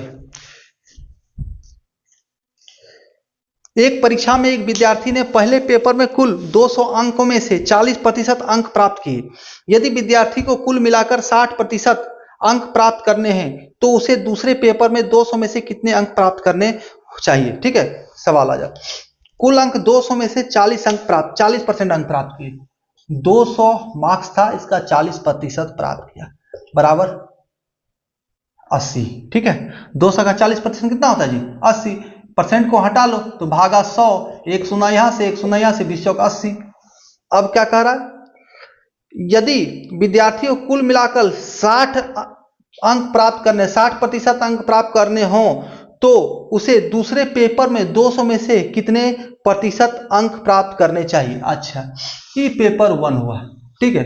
Speaker 1: एक परीक्षा में एक विद्यार्थी ने पहले पेपर में कुल 200 अंकों में से 40% अंक प्राप्त किए, यदि विद्यार्थी को कुल मिलाकर 60% अंक प्राप्त करने हैं तो उसे दूसरे पेपर में 200 में से कितने अंक प्राप्त करने चाहिए, ठीक है। सवाल आ जाए, कुल अंक 200 में से 40 अंक प्राप्त, 40% अंक प्राप्त किए, 200 मार्क्स था, इसका 40% प्राप्त किया, बराबर 80, ठीक है। 200 का 40% कितना होता है जी, 80, परसेंट को हटा लो तो भागा 100, एक शून्य यहाँ से, एक शून्य यहाँ से, 20 चौक 80। अब क्या कह रहा है, यदि विद्यार्थी को कुल मिलाकर 60 अंक प्राप्त करने, 60% अंक प्राप्त करने हों तो उसे दूसरे पेपर में 200 में से कितने प्रतिशत अंक प्राप्त करने चाहिए। अच्छा, ये पेपर 1 हुआ, ठीक है,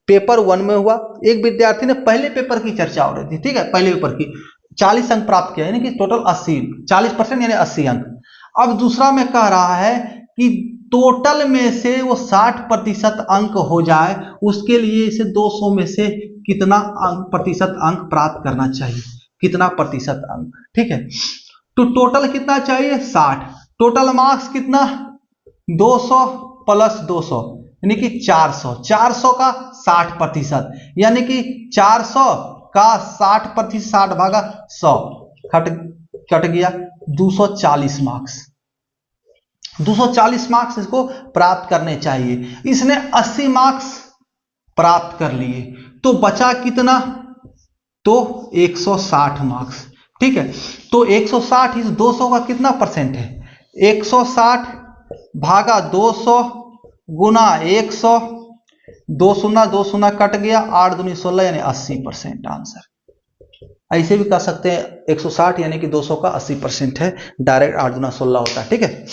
Speaker 1: पेपर 1 में हुआ, एक विद्यार्थी ने पहले पेपर की चर्चा हो रही थी, ठीक है, पहले पेपर की 40 अंक प्राप्त किया, यानी कि टोटल 80, 40% यानी 80 अंक। अब दूसरा में कह रहा है कि टोटल में से वो 60% अंक हो जाए, उसके लिए इसे 200 में से कितना प्रतिशत अंक प्राप्त करना चाहिए, कितना प्रतिशत अंक, ठीक है। तो टोटल कितना चाहिए, 60, टोटल मार्क्स कितना, 200 प्लस 200 यानी कि 400, 400 का 60%, यानी कि 400 का 60%, 60 भागा 100 कट गया, 240 मार्क्स, 240 मार्क्स इसको प्राप्त करने चाहिए। इसने 80 मार्क्स प्राप्त कर लिए, तो बचा कितना, तो 160 मार्क्स, ठीक है। तो 160 इस 200 का कितना परसेंट है, 160 भागा 200 गुना 100, 2 शून्य 2 शून्य कट गया, 8 दूनी 16 यानी 80% आंसर। ऐसे भी कह सकते हैं 160 यानी कि 200 का 80% है, डायरेक्ट 8 दूना 16 होता है, ठीक है।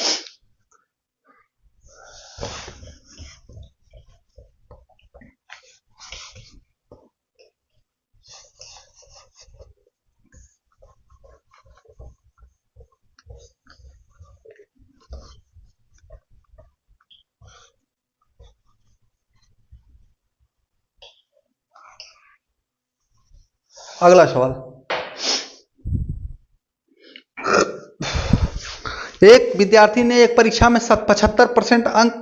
Speaker 1: अगला सवाल, एक विद्यार्थी ने एक परीक्षा में 75% अंक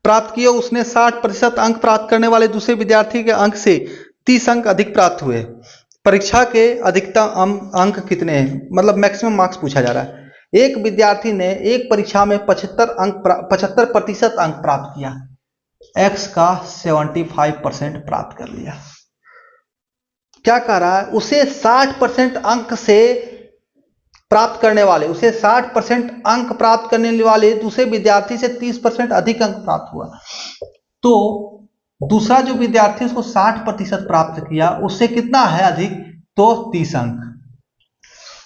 Speaker 1: प्राप्त किए, उसने 60% अंक प्राप्त करने वाले दूसरे विद्यार्थी के अंक से 30 अंक अधिक प्राप्त हुए। परीक्षा के अधिकतम अंक कितने हैं, मतलब मैक्सिमम मार्क्स पूछा जा रहा है। एक विद्यार्थी ने एक परीक्षा में 75% अंक प्राप्त किया, एक्स का 75% प्राप्त कर लिया। क्या कह रहा है, उसे 60% अंक से प्राप्त करने वाले, उसे 60% अंक प्राप्त करने वाले दूसरे विद्यार्थी से 30% अधिक अंक प्राप्त हुआ। तो दूसरा जो विद्यार्थी उसको 60% प्राप्त किया, उससे कितना है अधिक, तो 30 अंक,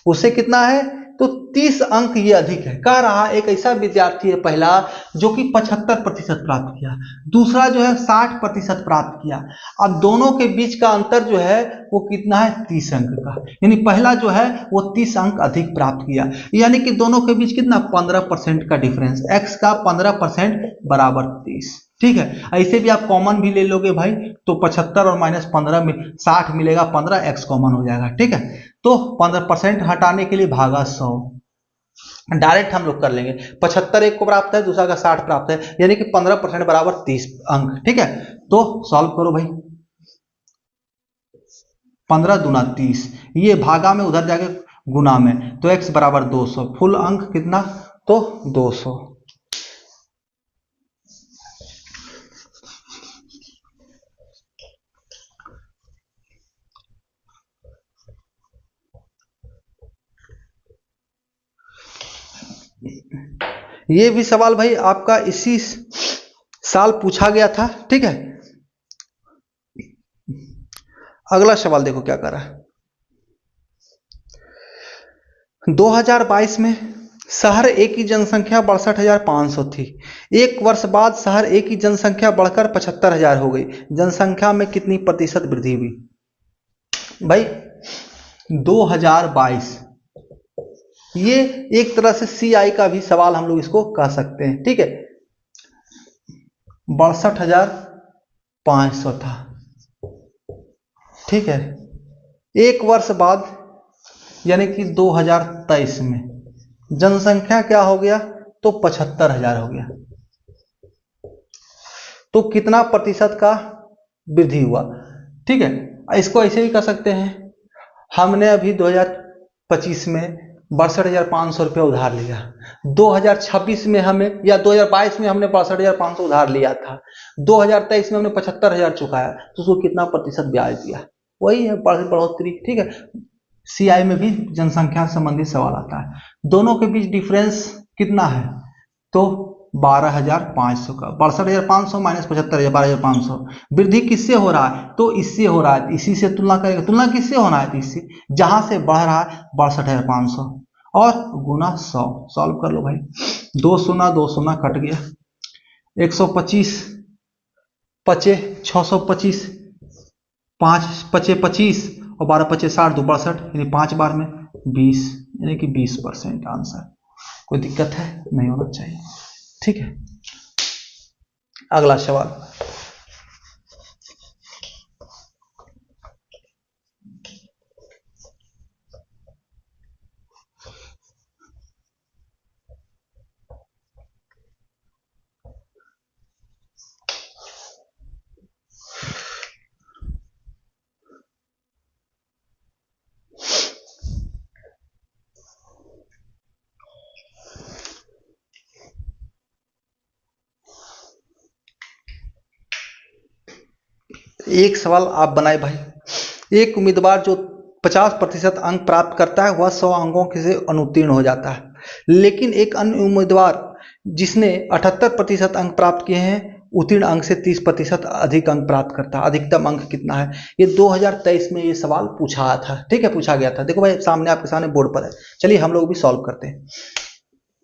Speaker 1: उससे कितना है, तो 30 अंक ये अधिक है। कह रहा एक ऐसा विद्यार्थी है पहला जो कि 75% प्राप्त किया, दूसरा जो है 60% प्राप्त किया। अब दोनों के बीच का अंतर जो है वो कितना है, 30 अंक का, यानी पहला जो है वो 30 अंक अधिक प्राप्त किया, यानी कि दोनों के बीच कितना, 15% का डिफरेंस, x का 15% बराबर 30, ठीक है। ऐसे भी आप कॉमन भी ले लोगे भाई, तो 75 और -15 में 60 मिलेगा, 15 x कॉमन हो जाएगा, ठीक है। तो 15% हटाने के लिए भागा 100, डायरेक्ट हम लोग कर लेंगे, 75 एक को प्राप्त है, दूसरा का 60 प्राप्त है, यानी कि 15% बराबर 30 अंक, ठीक है। तो सॉल्व करो भाई, 15 दूना 30, ये भागा में उधर जाके गुना में, तो x बराबर 200, फुल अंक कितना, तो 200। ये भी सवाल भाई आपका इसी साल पूछा गया था, ठीक है। अगला सवाल देखो क्या कर रहा है, 2022 में शहर ए की जनसंख्या 62,500 थी, एक वर्ष बाद शहर ए की जनसंख्या बढ़कर 75,000 हो गई, जनसंख्या में कितनी प्रतिशत वृद्धि हुई। भाई 2022 ये एक तरह से CI का भी सवाल हम लोग इसको कह सकते हैं, ठीक है। 62,500 था, ठीक है। एक वर्ष बाद यानी कि 2023 में जनसंख्या क्या हो गया, तो 75,000 हो गया, तो कितना प्रतिशत का वृद्धि हुआ, ठीक है। इसको ऐसे भी कर सकते हैं, हमने अभी 2025 में 62,500 रुपया उधार लिया, 2026 में हमें या 2022 में हमने 62,500 उधार लिया था, 2023 में हमने 75,000 चुकाया, तो उसको कितना प्रतिशत ब्याज दिया, वही है बढ़ोतरी, ठीक है। CI में भी जनसंख्या संबंधी सवाल आता है। दोनों के बीच डिफरेंस कितना है, तो 12,500 का, 62,500 माइनस 75,000, 12,500। वृद्धि किससे हो रहा है, तो इससे हो रहा है, इसी से तुलना करेंगे। तुलना किससे होना है, तो इससे, जहां से बढ़ रहा है 62,500 और गुना 100। सॉल्व कर लो भाई, 2 शून्य 2 शून्य कट गया, 125 पचे 625, 5 पचे 25 और 12 पचे 60, 2 62, यानी 5 बार में 20, यानी कि 20% आंसर। कोई दिक्कत है, नहीं होना चाहिए। ठीक है, अगला सवाल। एक सवाल आप बनाए भाई, एक उम्मीदवार जो 50% अंक प्राप्त करता है वह 100 अंकों से अनुत्तीर्ण हो जाता है, लेकिन एक अन्य उम्मीदवार जिसने 78% अंक प्राप्त किए हैं उत्तीर्ण अंक से 30% अधिक अंक प्राप्त करता है। अधिकतम अंक कितना है, ये 2023 में ये सवाल पूछा था। ठीक है, पूछा गया था। देखो भाई सामने, आपके सामने बोर्ड पर है। चलिए हम लोग भी सॉल्व करते हैं।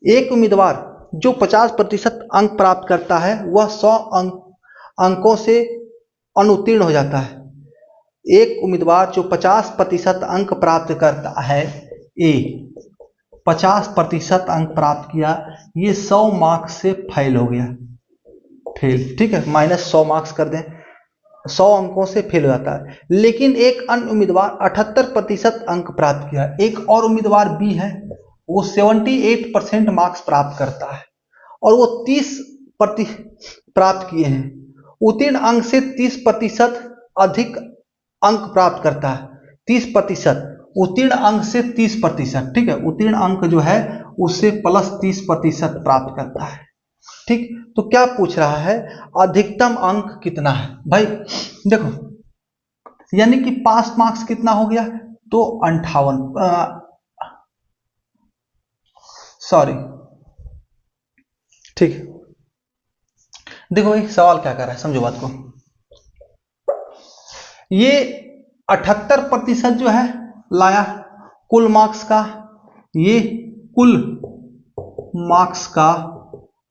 Speaker 1: एक उम्मीदवार जो 50% अंक प्राप्त करता है वह 100 अंकों से अनुत्तीर्ण हो जाता है। एक उम्मीदवार जो 50% अंक प्राप्त करता है, ए 50% अंक प्राप्त किया, ये 100 मार्क्स से फेल हो गया, फेल। ठीक है, माइनस 100 मार्क्स कर दें, 100 अंकों से फेल हो जाता है। लेकिन एक अन्य उम्मीदवार 78% अंक प्राप्त किया, एक और उम्मीदवार बी है, वो 78% मार्क्स प्राप्त करता है और वो 30% प्राप्त किए हैं। उत्तीर्ण अंक से 30% अधिक अंक प्राप्त करता है, 30%। उत्तीर्ण अंक से 30%, ठीक है, उत्तीर्ण अंक जो है उससे प्लस 30% प्राप्त करता है। ठीक, तो क्या पूछ रहा है, अधिकतम अंक कितना है भाई। देखो, यानी कि पास मार्क्स कितना हो गया, तो 58, सॉरी, ठीक है। देखो भाई सवाल क्या कर रहा है, समझो बात को। ये 78% जो है लाया कुल मार्क्स का, ये कुल मार्क्स का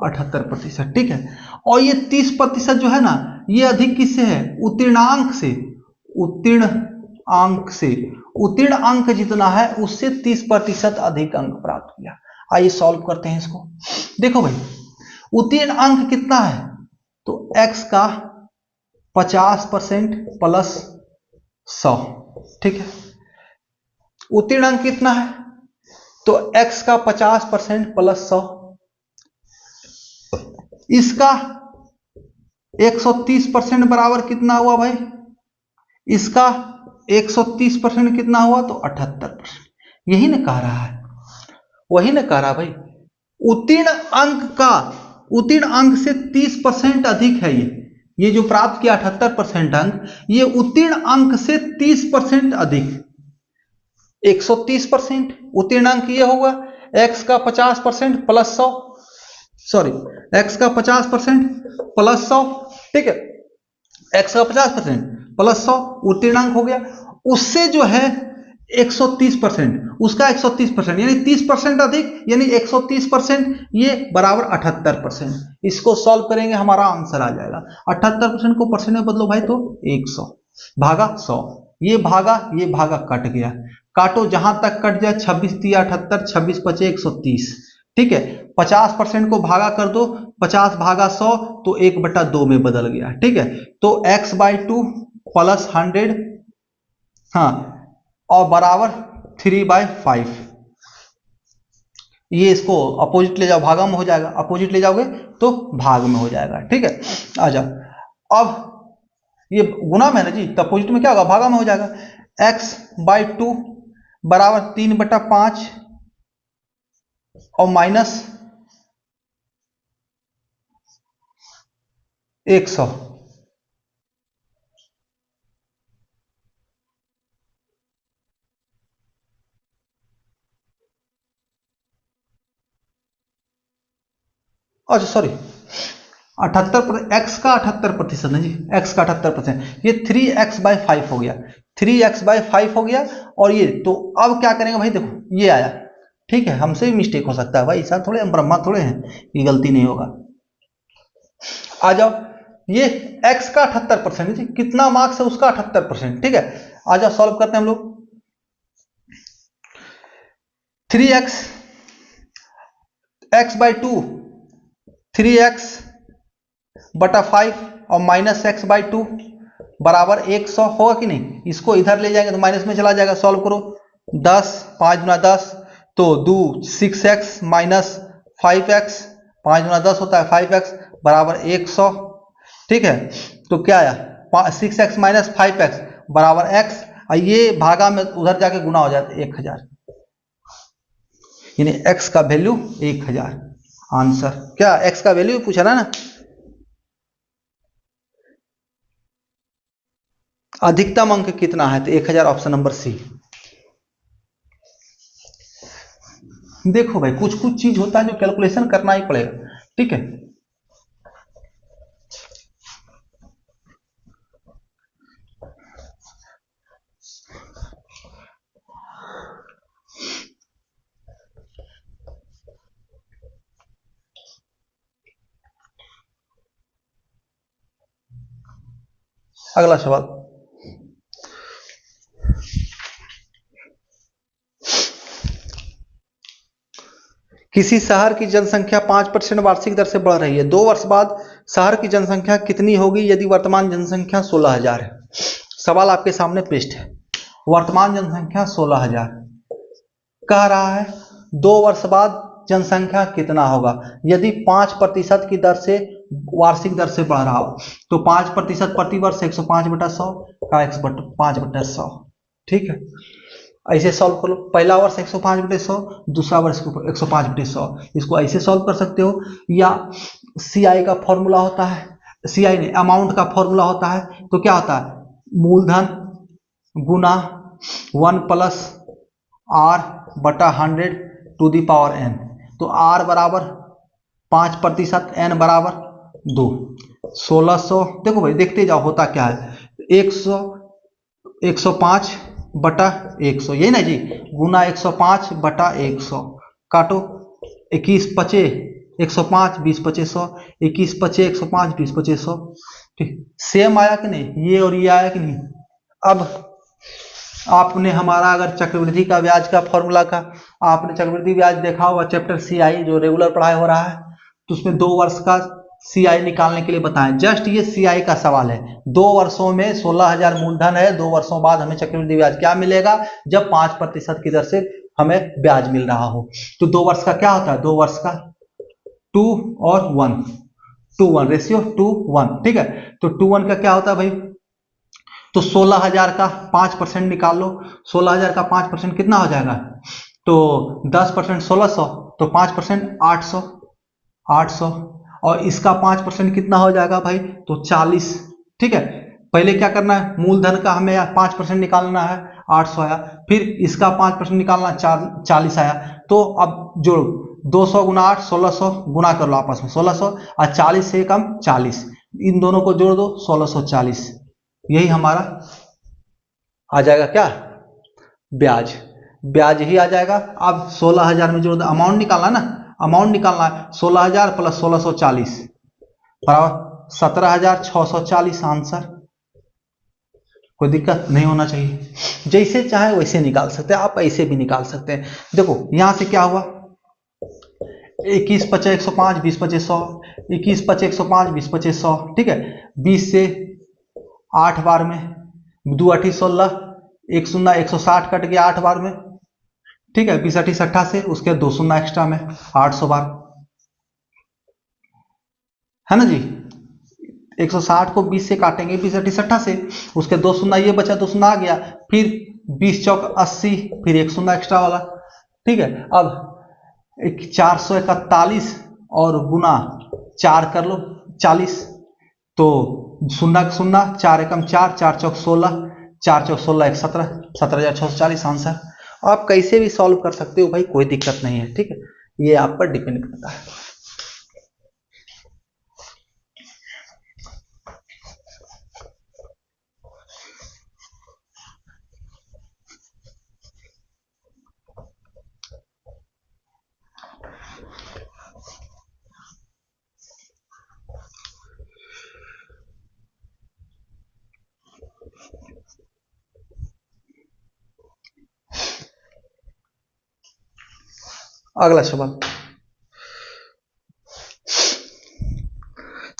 Speaker 1: 78%, ठीक है। और ये 30% जो है ना, ये अधिक किससे है, उत्तीर्णांक से। उत्तीर्ण अंक से, उत्तीर्ण अंक जितना है उससे 30% अधिक अंक प्राप्त किया। आइए सॉल्व करते हैं इसको। देखो भाई, उत्तीर्ण अंक कितना है, तो x का 50% प्लस 100, ठीक है। उत्तीर्ण अंक कितना है, तो x का 50% प्लस 100, इसका 130% बराबर कितना हुआ भाई, इसका 130% कितना हुआ, तो 78%। यही ना कह रहा है, वही ना कह रहा भाई, उत्तीर्ण अंक का, उत्तीर्ण अंक से 30% अधिक है। ये जो प्राप्त किया 78% अंक, ये उत्तीर्ण अंक से 30% अधिक, 130%। उत्तीर्ण अंक ये होगा x का 50% प्लस 100, सॉरी, x का 50% प्लस 100, ठीक है, x का 50% प्लस 100 उत्तीर्ण अंक हो गया। उससे जो है 130%, उसका 130%, यानी 30% अधिक, यानी 130%, ये बराबर 78%। इसको सॉल्व करेंगे, हमारा आंसर आ जाएगा। 78% को परसेंट में बदलो भाई, तो 100 भागा 100, ये भागा कट गया, काटो जहां तक कट जाए, 26 तिया 78, 26 पचे 130, ठीक है। 50% को भागा कर दो, 50 भागा 100, तो 1/2 में बदल गया, ठीक है। तो x/2 प्लस 100, हाँ, और बराबर 3/5। ये इसको अपोजिट ले जाओ, भागा में हो जाएगा, अपोजिट ले जाओगे तो भाग में हो जाएगा, ठीक है। आ जाओ, अब ये गुना में है ना जी, तो अपोजिट में क्या होगा, भागा में हो जाएगा। x/2 बराबर 3/5 और माइनस 100, अच्छा सॉरी 78%, एक्स का 78% है जी, एक्स का 78%, ये 3x/5 हो गया, 3x/5 हो गया। और ये तो अब क्या करेंगे भाई, देखो ये आया, ठीक है, हमसे भी मिस्टेक हो सकता है भाई, ऐसा थोड़े हम ब्रह्मा थोड़े हैं, ये गलती नहीं होगा। आ जाओ, ये x का 78% है जी, कितना मार्क्स है उसका 78%, ठीक है। आ जाओ सॉल्व करते हैं हम लोग। 3x x/2, 3x/5 और -x/2 बराबर 100 होगा कि नहीं। इसको इधर ले जाएंगे तो माइनस में चला जाएगा, सॉल्व करो। 10, 5 गुना 10 तो 2 6x माइनस 5x, 5 गुना 10 होता है 5x बराबर 100, ठीक है। तो क्या आया 6x माइनस 5x बराबर x, और ये भागा में उधर जाके गुना हो जाता है 1000, यानी x का वैल्यू 1000। आंसर क्या, x का वैल्यू पूछा ना। अधिकतम अंक कितना है, तो 1000, ऑप्शन नंबर सी। देखो भाई कुछ कुछ चीज होता है जो कैलकुलेशन करना ही पड़ेगा, ठीक है। अगला सवाल, किसी शहर की जनसंख्या 5% वार्षिक दर से बढ़ रही है, 2 वर्ष बाद शहर की जनसंख्या कितनी होगी यदि वर्तमान जनसंख्या 16,000 है। सवाल आपके सामने पेस्ट है, वर्तमान जनसंख्या 16,000 कह रहा है 2 वर्ष बाद जनसंख्या कितना होगा यदि 5% की दर से वार्षिक दर से बढ़ रहा हो। तो 5% प्रति वर्ष 105/100 का 5/100, ठीक है। ऐसे सॉल्व कर लो, पहला वर्ष 105/100, दूसरा वर्ष 105/100, इसको ऐसे सॉल्व कर सकते हो। या CI का फॉर्मूला होता है, CI नहीं, अमाउंट का फॉर्मूला होता है, तो क्या होता है मूलधन गुना 1 plus r/100 to the power n। तो r बराबर 5%, n बराबर 2, 1600। देखो भाई देखते जाओ होता क्या है, 105/100, यही ना जी, गुना 105/100, काटो 21 पचे 105, 20 पचे 100, 21 पचे 105, 20 पचे 100, ठीक। सेम आया कि नहीं, ये और ये आया कि नहीं। अब आपने हमारा अगर चक्रवृद्धि का ब्याज का फॉर्मूला का आपने चक्रवृद्धि ब्याज देखा होगा, चैप्टर CI जो रेगुलर पढ़ाई हो रहा है, तो उसमें 2 वर्ष का CI निकालने के लिए बताएं। जस्ट ये CI का सवाल है, 2 वर्षों में 16,000 मूलधन है, 2 वर्षों बाद हमें चक्रवृद्धि ब्याज क्या मिलेगा जब 5% की दर से हमें ब्याज मिल रहा हो। तो 2 वर्ष का क्या होता है, 2 वर्ष का 2 और 1 to 1 रेशियो 2 1, ठीक है। तो 2 1 का क्या होता है भाई, तो 16,000 का 5% निकाल लो, 16,000 का 5% कितना हो जाएगा, तो 10% 1600, तो 5% 800, 800, और इसका 5% कितना हो जाएगा भाई, तो 40, ठीक है। पहले क्या करना है, मूलधन का हमें 5% निकालना है, 800 आया, फिर इसका 5% निकालना 40 आया। तो अब जोड़ो 200 गुना 8, 1600 गुना कर लो आपस में 1600, और 40 से कम 40, इन दोनों को जोड़ दो 1640, यही हमारा आ जाएगा क्या, ब्याज, ब्याज ही आ जाएगा। अब 16,000 में जोड़ दो, अमाउंट निकालना ना, अमाउंट निकालना है 16,000 प्लस 1640 बराबर 17,640। आंसर कोई दिक्कत नहीं होना चाहिए, जैसे चाहे वैसे निकाल सकते हैं आप, ऐसे भी निकाल सकते हैं। देखो यहां से क्या हुआ, 21 पचे 105, 20 पचे 100, 21 पचे 105, 20 पचे 100, ठीक है। 20 से 8 बार में 2 8 16, 1 0 160 कट गया 8 बार में, ठीक है। 20 8 88 उसके 2 0 एक्स्ट्रा में 800 बार, है ना जी। 160 को 20 से काटेंगे, 20 8 88 से, उसके 2 0 ये बचा, 2 0 आ गया, फिर 20 चौक 80, फिर 1 0 एक्स्ट्रा वाला, ठीक है। अब 441 और गुना 4 कर लो 40, तो 0 0 4 एकम 4, 4 चौक 16, 4 चौक 16 1 17, 17,640। आंसर आप कैसे भी सॉल्व कर सकते हो भाई, कोई दिक्कत नहीं है, ठीक है। ये आप पर डिपेंड करता है। अगला सवाल,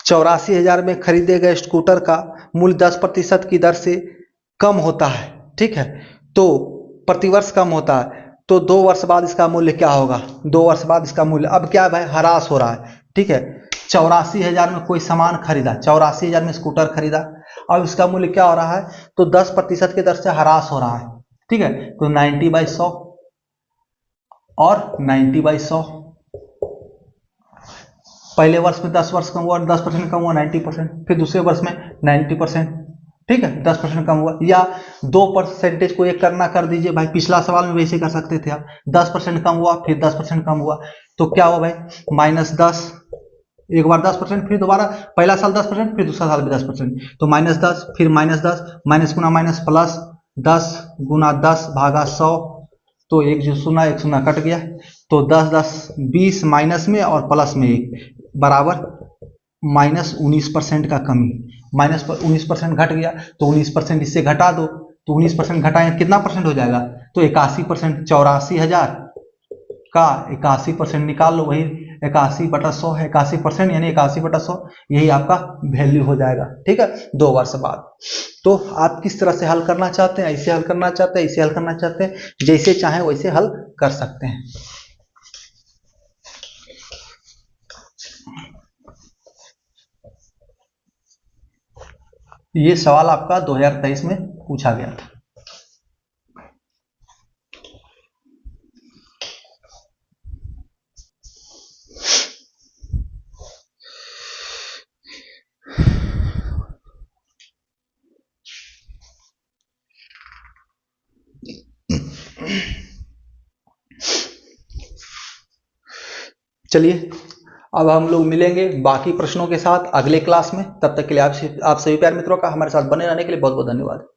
Speaker 1: 84,000 में खरीदे गए स्कूटर का मूल्य 10% की दर से कम होता है, ठीक है, तो प्रतिवर्ष कम होता है, तो 2 वर्ष बाद इसका मूल्य क्या होगा? 2 वर्ष बाद इसका मूल्य, अब क्या है, ह्रास हो रहा है, ठीक है। 84,000 में कोई सामान खरीदा, 84,000 में स्कूटर खरीदा, अब इसका मूल्य क्या हो रहा है? तो 10% की दर से ह्रास हो रहा है, ठीक है। तो 90/100 और 90/100, पहले वर्ष में 10 वर्ष कम हुआ, 10% कम हुआ 90%, फिर दूसरे वर्ष में 90%, ठीक है, 10% कम हुआ, या 2% को एक करना कर दीजिए भाई, पिछला सवाल में वैसे कर सकते थे आप, 10% कम हुआ फिर 10% कम हुआ, तो क्या हुआ भाई, -10, एक बार 10%, फिर दोबारा पहला साल 10%, फिर दूसरा साल भी 10%, तो -10, फिर -10, माइनस गुना माइनस प्लस, 10 गुना 10 भागा 100, तो एक जो शून्य एक शून्य कट गया, तो 10 10 20 माइनस में और प्लस में 1 बराबर -19% का कमी, -19% घट गया, तो 19% इससे घटा दो, तो 19% घटाएं कितना परसेंट हो जाएगा? तो 81%, 84,000 का 81% निकाल लो, वही 81/100 है, 81% यानी 81/100, यही आपका वैल्यू हो जाएगा, ठीक है, 2 वर्ष बाद। तो आप किस तरह से हल करना चाहते हैं? ऐसे हल करना चाहते हैं, ऐसे हल करना चाहते हैं, जैसे चाहे वैसे हल कर सकते हैं। ये सवाल आपका 2023 में पूछा गया था। चलिए, अब हम लोग मिलेंगे बाकी प्रश्नों के साथ अगले क्लास में। तब तक के लिए आप सभी प्यारे मित्रों का हमारे साथ बने रहने के लिए बहुत बहुत धन्यवाद।